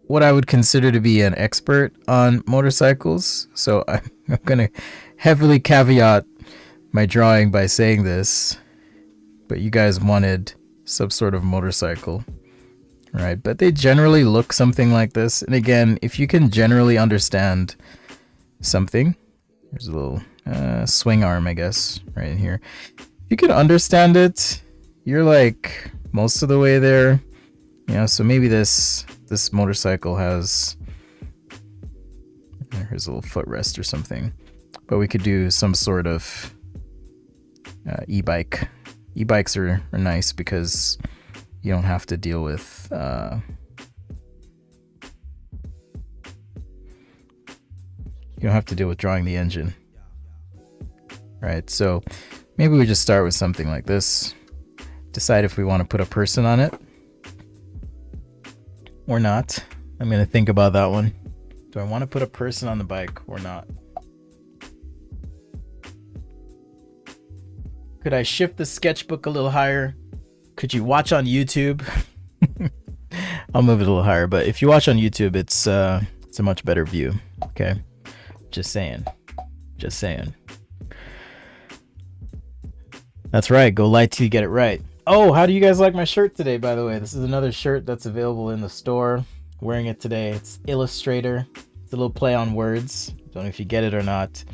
what I would consider to be an expert on motorcycles. So I'm going to heavily caveat my drawing by saying this. But you guys wanted some sort of motorcycle, right? But they generally look something like this. And again, if you can generally understand something, there's a little swing arm, I guess, right in here. If you can understand it, you're like most of the way there. You know, so maybe this motorcycle has, here's a little footrest or something. But we could do some sort of e-bike. E-bikes are nice because you don't have to deal with drawing the engine, right? So maybe we just start with something like this. Decide if we want to put a person on it or not. I'm going to think about that one. Do I want to put a person on the bike or not? Could I shift the sketchbook a little higher? Could you watch on YouTube? I'll move it a little higher, but if you watch on YouTube, it's a much better view. Okay, just saying. That's right. Go light till you get it right. Oh, how do you guys like my shirt today? By the way, this is another shirt that's available in the store. Wearing it today. It's Illustrator. It's a little play on words. Don't know if you get it or not.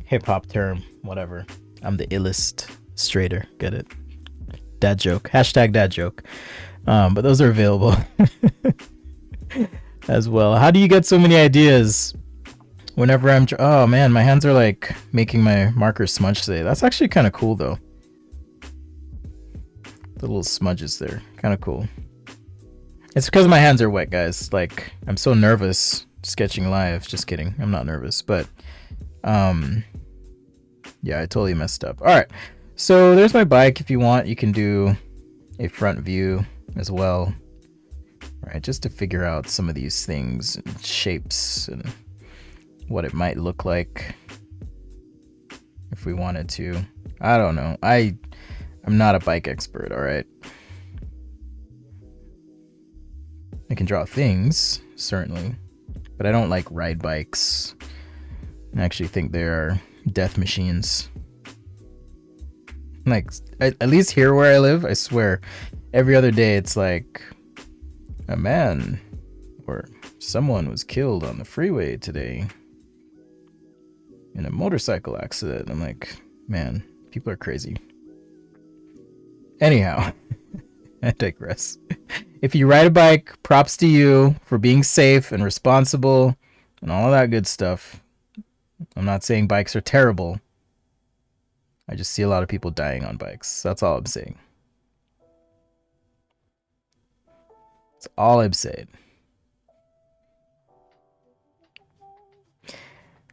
Hip hop term, whatever. I'm the illustrator. Get it? Dad joke. Hashtag dad joke. But those are available as well. How do you get so many ideas whenever I'm... Oh man, my hands are like making my markers smudge today. That's actually kind of cool though. The little smudges there. Kind of cool. It's because my hands are wet, guys. Like, I'm so nervous sketching live. Just kidding. I'm not nervous, but yeah, I totally messed up. All right. So there's my bike. If you want, you can do a front view as well. All right, just to figure out some of these things and shapes and what it might look like if we wanted to. I don't know. I'm not a bike expert, all right? I can draw things, certainly, but I don't like ride bikes. I actually think they are death machines. Like, at least here where I live, I swear, every other day it's like a man or someone was killed on the freeway today in a motorcycle accident. I'm like, man, people are crazy. Anyhow, I digress. If you ride a bike, props to you for being safe and responsible and all that good stuff. I'm not saying bikes are terrible. I just see a lot of people dying on bikes. That's all I'm saying. That's all I'm saying.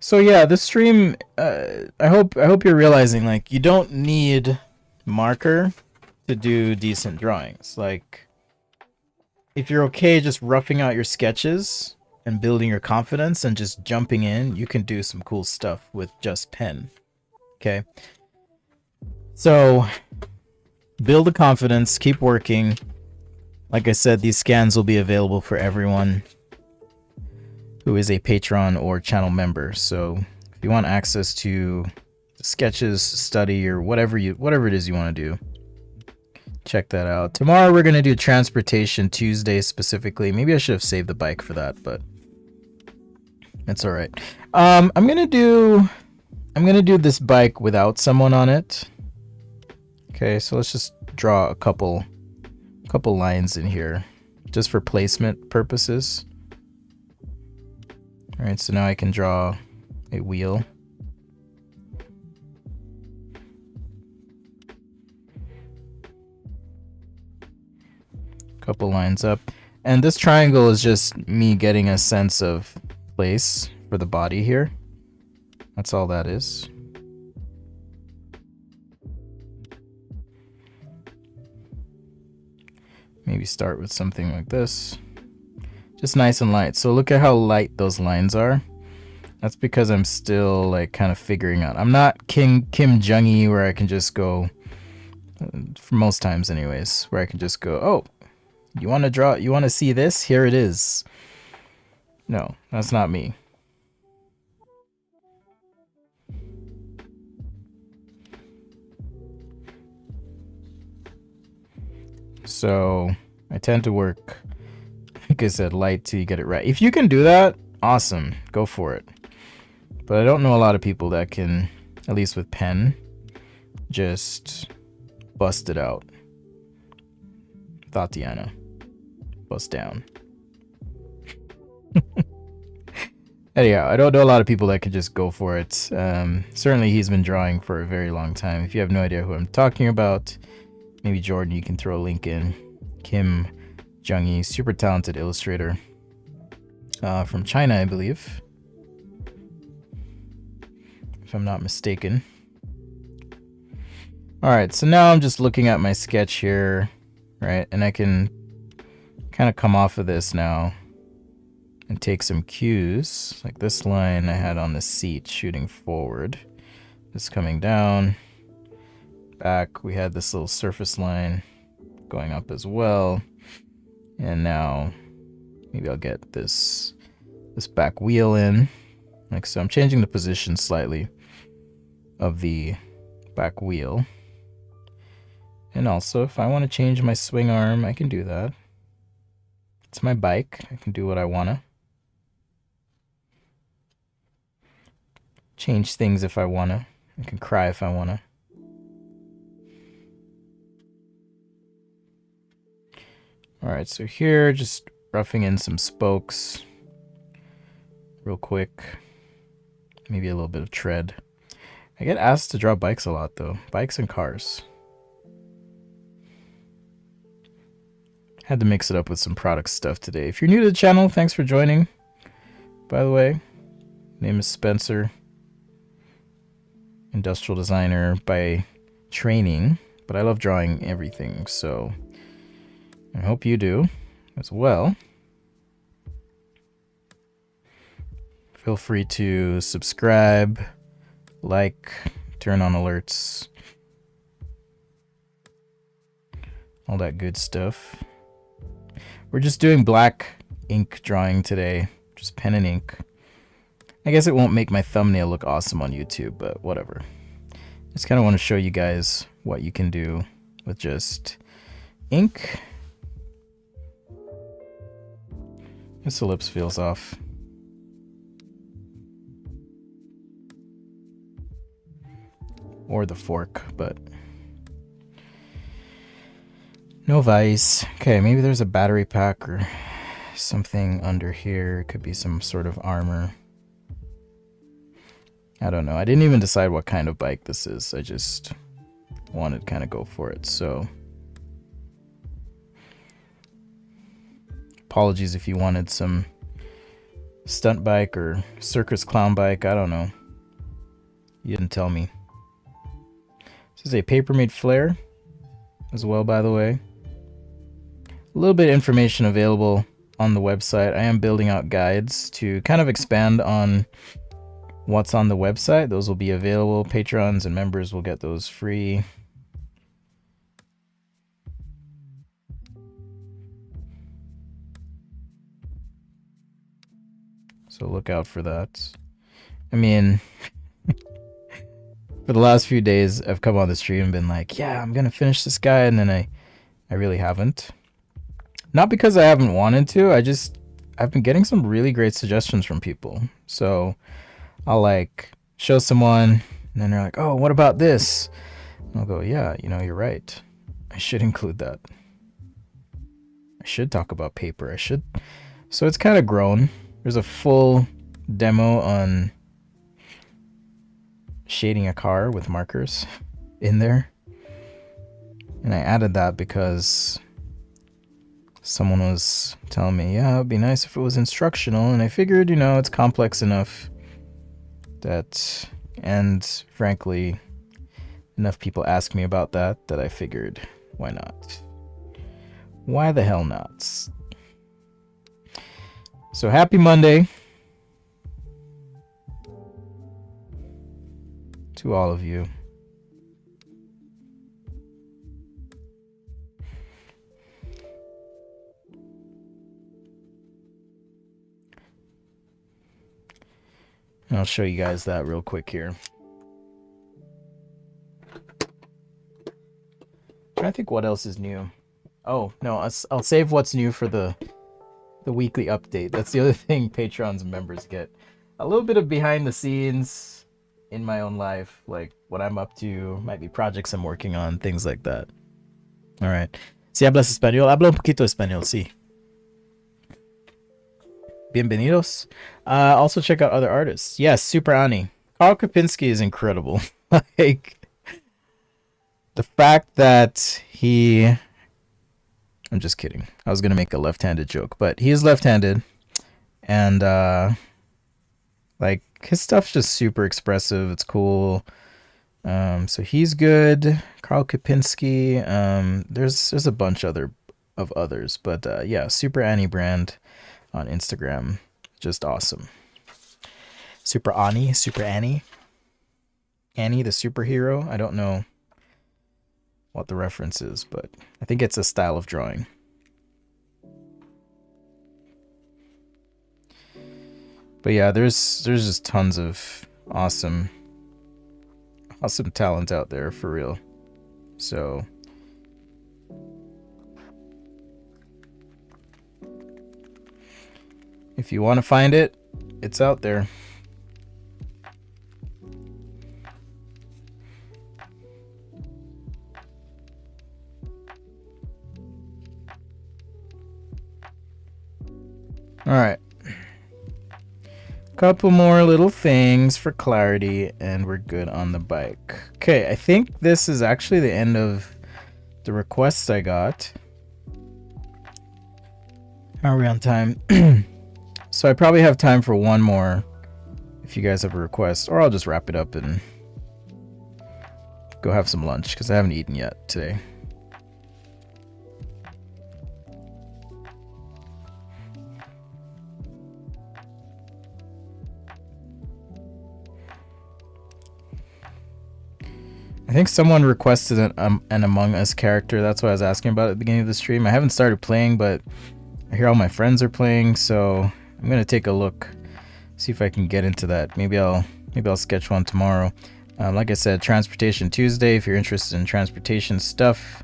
So yeah, this stream, I hope you're realizing, like, you don't need marker to do decent drawings. Like, if you're okay just roughing out your sketches and building your confidence and just jumping in, you can do some cool stuff with just pen. Okay? So, build the confidence, keep working. Like I said, these scans will be available for everyone who is a patron or channel member. So if you want access to the sketches, study, or whatever it is you want to do, check that out. Tomorrow we're gonna do Transportation Tuesday specifically. Maybe I should have saved the bike for that, but it's all right. I'm gonna do this bike without someone on it. Okay, so let's just draw a couple lines in here just for placement purposes. All right, so now I can draw a wheel. Couple lines up. And this triangle is just me getting a sense of place for the body here. That's all that is. Maybe start with something like this. Just nice and light. So look at how light those lines are. That's because I'm still like kind of figuring out. I'm not Kim Jung-hee where I can just go, for most times anyways, where I can just go, oh, you want to draw, you want to see this? Here it is. No, that's not me. So I tend to work, like I said, light till you get it right. If you can do that, awesome, go for it. But I don't know a lot of people that can, at least with pen, just bust it out. Tatiana, bust down. Anyhow, I don't know a lot of people that could just go for it. Certainly he's been drawing for a very long time. If you have no idea who I'm talking about, maybe Jordan, you can throw a link in. Kim Jung-hee, super talented illustrator from China, I believe, if I'm not mistaken. All right, so now I'm just looking at my sketch here, right? And I can kind of come off of this now and take some cues, like this line I had on the seat shooting forward. This coming down. Back, we had this little surface line going up as well. And now maybe I'll get this back wheel in. Like so, I'm changing the position slightly of the back wheel. And also, if I want to change my swing arm, I can do that. It's my bike. I can do what I want to. Change things if I want to. I can cry if I want to. Alright, so here, just roughing in some spokes real quick. Maybe a little bit of tread. I get asked to draw bikes a lot, though. Bikes and cars. Had to mix it up with some product stuff today. If you're new to the channel, thanks for joining. By the way, name is Spencer. Industrial designer by training, but I love drawing everything, so I hope you do as well. Feel free to subscribe, like, turn on alerts, all that good stuff. We're just doing black ink drawing today, just pen and ink. I guess it won't make my thumbnail look awesome on YouTube, but whatever. Just kind of want to show you guys what you can do with just ink. This ellipse feels off. Or the fork, but No vice. Okay, maybe there's a battery pack or something under here. It could be some sort of armor. I don't know. I didn't even decide what kind of bike this is. I just wanted to kind of go for it. So apologies if you wanted some stunt bike or circus clown bike. I don't know. You didn't tell me. This is a Papermate flare as well, by the way. A little bit of information available on the website. I am building out guides to kind of expand on what's on the website. Those will be available. Patrons and members will get those free. So look out for that. I mean, for the last few days, I've come on the stream and been like, yeah, I'm going to finish this guide. And then I really haven't. Not because I haven't wanted to. I've been getting some really great suggestions from people. So I'll like show someone and then they're like, oh, what about this? And I'll go, yeah, you know, you're right. I should include that. I should talk about paper. I should. So it's kind of grown. There's a full demo on shading a car with markers in there. And I added that because someone was telling me, yeah, it'd be nice if it was instructional. And I figured, you know, it's complex enough that, and frankly, enough people ask me about that I figured, why not? Why the hell not? So happy Monday to all of you. And I'll show you guys that real quick here. I think what else is new. Oh, no, I'll save what's new for the weekly update. That's the other thing patrons and members get. A little bit of behind the scenes in my own life, like what I'm up to, might be projects I'm working on, things like that. All right. Si hablas español, habla un poquito español, sí. Bienvenidos. Also check out other artists. Yes, Super Ani. Carl Kapinski is incredible. Like, the fact that he... I'm just kidding. I was going to make a left-handed joke, but he is left-handed. And, like, his stuff's just super expressive. It's cool. So he's good. Carl Kapinski. There's a bunch of others. But, yeah, Super Annie brand on Instagram. Just awesome. Super Annie. Annie, the superhero. I don't know what the reference is, but I think it's a style of drawing. But yeah, there's just tons of awesome talent out there for real. So if you want to find it, it's out there. All right. Couple more little things for clarity and we're good on the bike. Okay, I think this is actually the end of the requests I got. How are we on time? So I probably have time for one more if you guys have a request, or I'll just wrap it up and go have some lunch because I haven't eaten yet today. I think someone requested an Among Us character. That's what I was asking about at the beginning of the stream. I haven't started playing, but I hear all my friends are playing, so I'm gonna take a look, see if I can get into that. Maybe I'll sketch one tomorrow. Like I said, Transportation Tuesday. If you're interested in transportation stuff,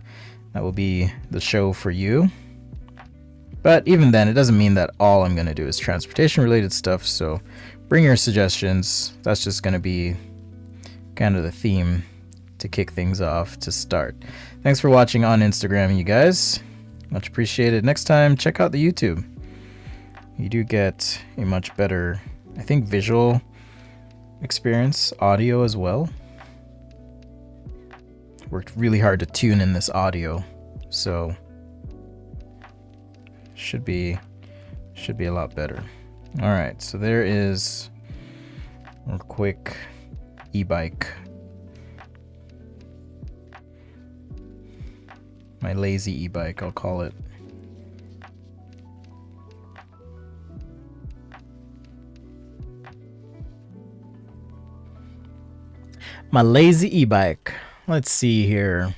that will be the show for you. But even then, it doesn't mean that all I'm gonna do is transportation related stuff. So bring your suggestions. That's just gonna be kind of the theme to kick things off to start. Thanks for watching on Instagram, you guys. Much appreciated. Next time, check out the YouTube. You do get a much better, I think, visual experience, audio as well. Worked really hard to tune in this audio, so should be a lot better. All right, so there is a quick e-bike. My lazy e-bike, I'll call it. My lazy e-bike. Let's see here.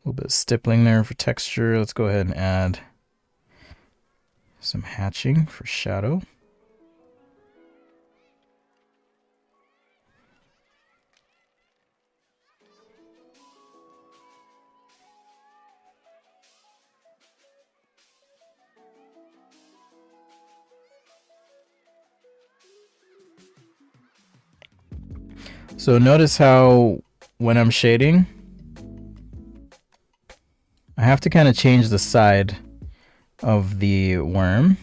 little bit of stippling there for texture. Let's go ahead and add some hatching for shadow. So notice how when I'm shading, I have to kind of change the side of the worm.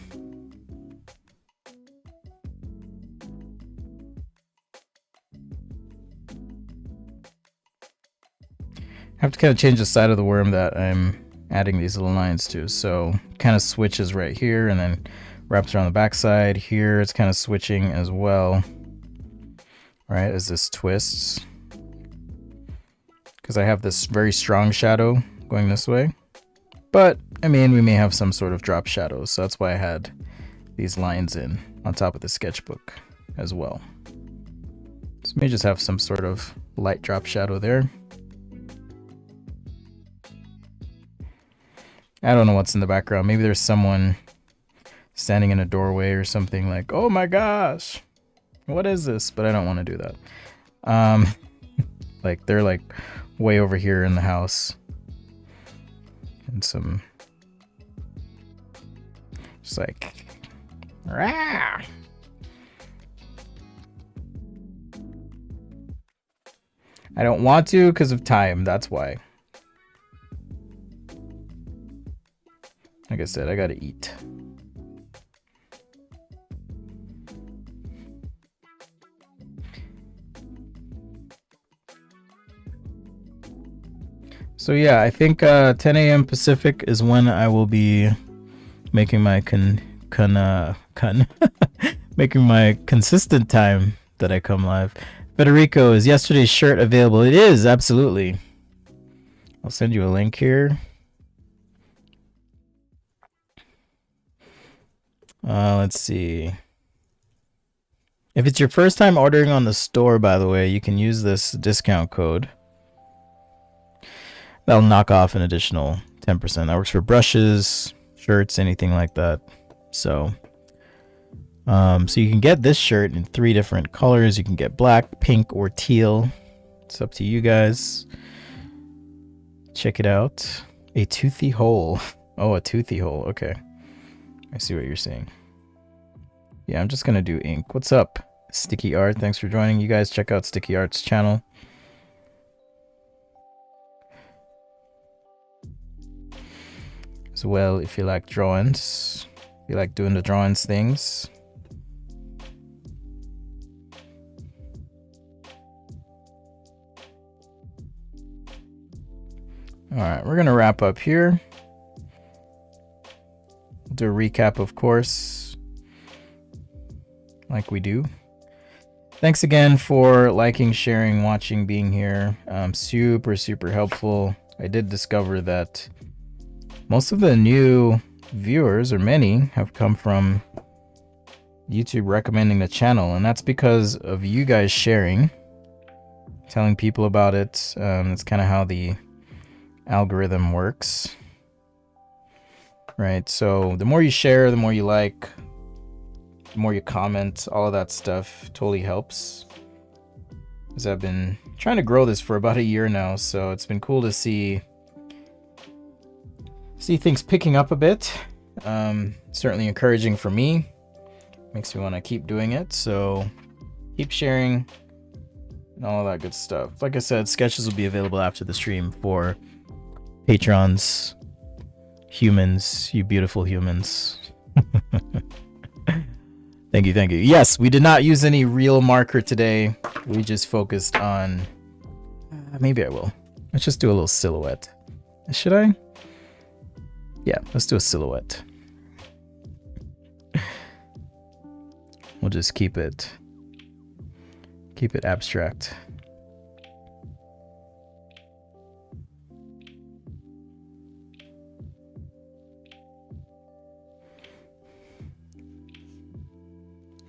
I have to kind of change the side of the worm that I'm adding these little lines to. So kind of switches right here and then wraps around the backside. Here it's kind of switching as well, right, as this twists. Because I have this very strong shadow going this way. But, I mean, we may have some sort of drop shadows, so that's why I had these lines in on top of the sketchbook as well. So may just have some sort of light drop shadow there. I don't know what's in the background. Maybe there's someone standing in a doorway or something like, oh my gosh, what is this? But I don't want to do that. Like they're like way over here in the house. And some just like rah. I don't want to because of time, that's why. Like I said, I gotta eat. So yeah, I think 10 a.m. Pacific is when I will be making my making my consistent time that I come live. Federico, is yesterday's shirt available? It is, absolutely. I'll send you a link here. Let's see. If it's your first time ordering on the store, by the way, you can use this discount code. That'll knock off an additional 10%. That works for brushes, shirts, anything like that. So you can get this shirt in 3 different colors. You can get black, pink, or teal. It's up to you guys. Check it out. A toothy hole. Oh, a toothy hole. Okay. I see what you're saying. Yeah, I'm just going to do ink. What's up, Sticky Art? Thanks for joining. You guys check out Sticky Art's channel. As well, if you like drawings, if you like doing the drawings things. All right, we're going to wrap up here. We'll do a recap, of course, like we do. Thanks again for liking, sharing, watching, being here. Super, super helpful. I did discover that most of the new viewers, or many, have come from YouTube recommending the channel, and that's because of you guys sharing, telling people about it. That's kind of how the algorithm works, right? So the more you share, the more you like, the more you comment, all of that stuff totally helps. Because I've been trying to grow this for about a year now, so it's been cool to see things picking up a bit. Certainly encouraging for me. Makes me want to keep doing it. So keep sharing and all that good stuff. Like I said, sketches will be available after the stream for patrons, humans, you beautiful humans. Thank you, thank you. Yes, we did not use any real marker today. We just focused on... maybe I will. Let's just do a little silhouette. Should I? Yeah, let's do a silhouette. We'll just keep it abstract.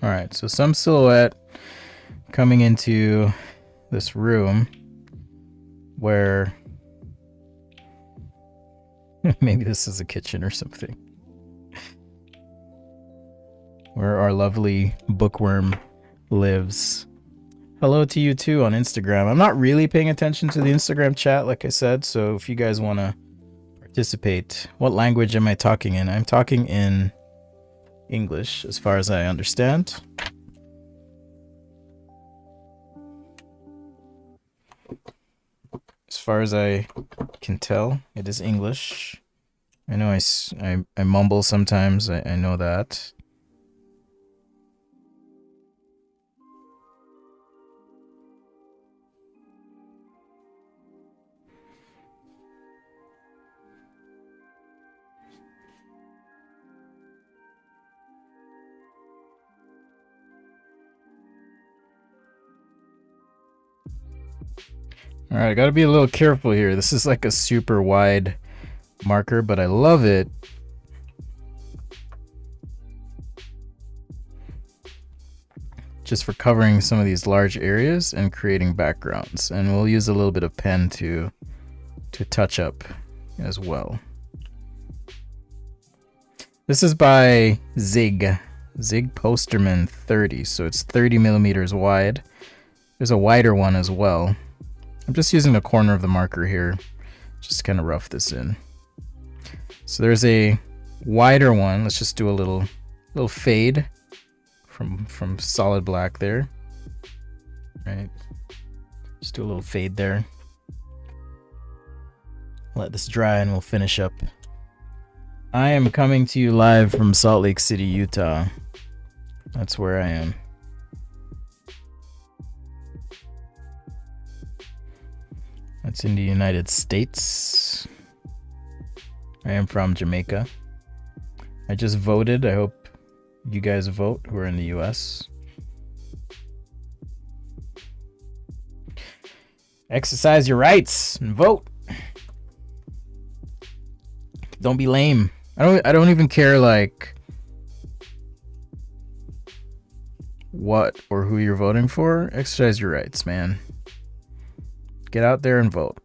All right, so some silhouette coming into this room where Maybe this is a kitchen or something. Where our lovely Bookworm lives. Hello to you too on Instagram. I'm not really paying attention to the Instagram chat, like I said, so if you guys want to participate, what language am I talking in? I'm talking in English, as far as I understand. As far as I can tell, it is English. I know I mumble sometimes, I know that. Alright, I gotta be a little careful here. This is like a super wide marker, but I love it. Just for covering some of these large areas and creating backgrounds. And we'll use a little bit of pen to touch up as well. This is by Zig Posterman 30, so it's 30 millimeters wide. There's a wider one as well. I'm just using the corner of the marker here, just kind of rough this in. So there's a wider one. Let's just do a little fade from solid black there. Right. Just do a little fade there. Let this dry and we'll finish up. I am coming to you live from Salt Lake City, Utah. That's where I am. That's in the United States. I am from Jamaica. I just voted. I hope you guys vote who are in the US. Exercise your rights and vote. Don't be lame. I don't even care like what or who you're voting for. Exercise your rights, man. Get out there and vote.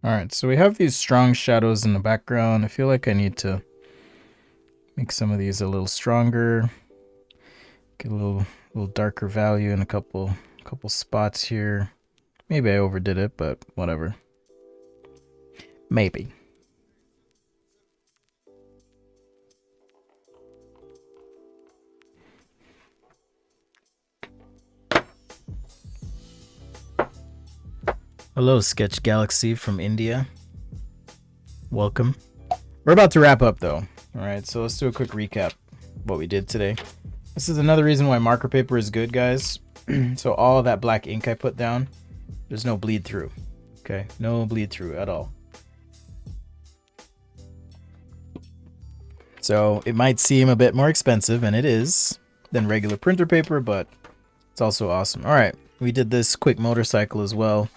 Alright, so we have these strong shadows in the background. I feel like I need to make some of these a little stronger. Get a little darker value in a couple spots here. Maybe I overdid it, but whatever. Maybe. Hello, Sketch Galaxy from India. Welcome. We're about to wrap up though. Alright, so let's do a quick recap of what we did today. This is another reason why marker paper is good, guys. So all of that black ink I put down, there's no bleed through. Okay, no bleed through at all. So it might seem a bit more expensive, and it is, than regular printer paper, but it's also awesome. Alright, we did this quick motorcycle as well.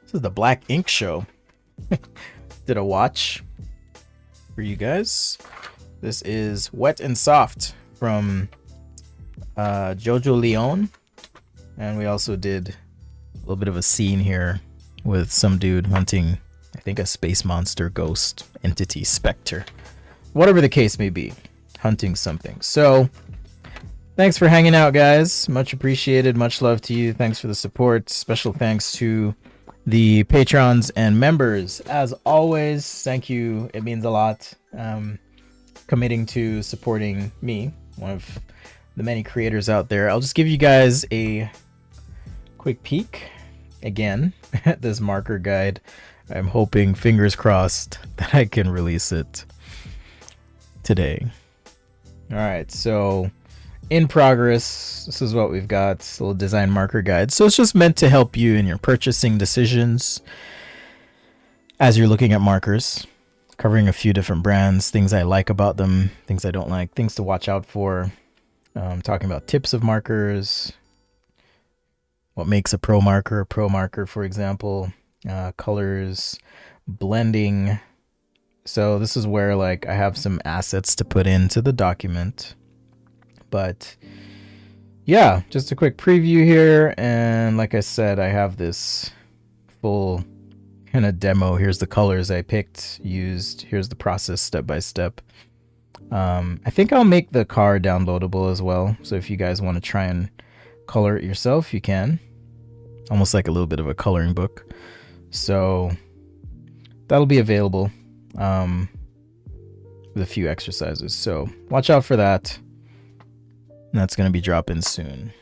This is the Black Ink Show. Did a watch for you guys. This is Wet and Soft from Jojo Leon. And we also did a little bit of a scene here with some dude hunting, I think, a space monster, ghost, entity, specter. Whatever the case may be, hunting something. So, thanks for hanging out, guys. Much appreciated. Much love to you. Thanks for the support. Special thanks to the patrons and members. As always, thank you. It means a lot. Committing to supporting me, one of the many creators out there. I'll just give you guys a quick peek again at this marker guide. I'm hoping, fingers crossed, that I can release it today. All right, so in progress, this is what we've got. It's a little design marker guide. So it's just meant to help you in your purchasing decisions as you're looking at markers, covering a few different brands, things I like about them, things I don't like, things to watch out for, talking about tips of markers, what makes a pro marker, for example, colors, blending. So this is where like I have some assets to put into the document. But yeah, just a quick preview here. And like I said, I have this full kind of demo. Here's the colors I picked, used. Here's the process step by step. I think I'll make the car downloadable as well. So if you guys want to try and color it yourself, you can. Almost like a little bit of a coloring book. So that'll be available with a few exercises. So watch out for that. And that's going to be dropping soon.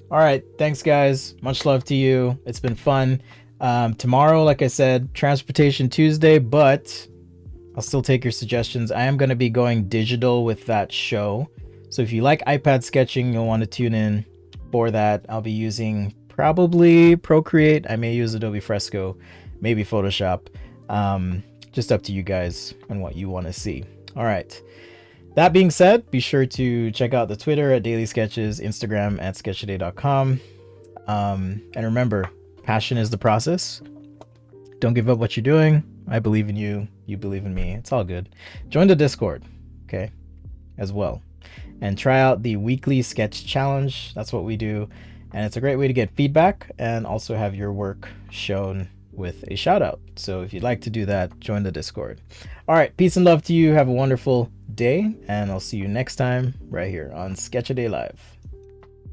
All right. Thanks, guys. Much love to you. It's been fun. Tomorrow, like I said, Transportation Tuesday, but I'll still take your suggestions. I am going to be going digital with that show. So if you like iPad sketching, you'll want to tune in for that. I'll be using probably Procreate. I may use Adobe Fresco, maybe Photoshop. Just up to you guys and what you want to see. All right. That being said, be sure to check out the Twitter at Daily Sketches, Instagram at sketchaday.com. And remember, passion is the process. Don't give up what you're doing. I believe in you. You believe in me. It's all good. Join the Discord, okay, as well. And try out the weekly sketch challenge. That's what we do. And it's a great way to get feedback and also have your work shown with a shout out. So if you'd like to do that, join the Discord. All right. Peace and love to you. Have a wonderful day. And I'll see you next time right here on Sketchaday Live.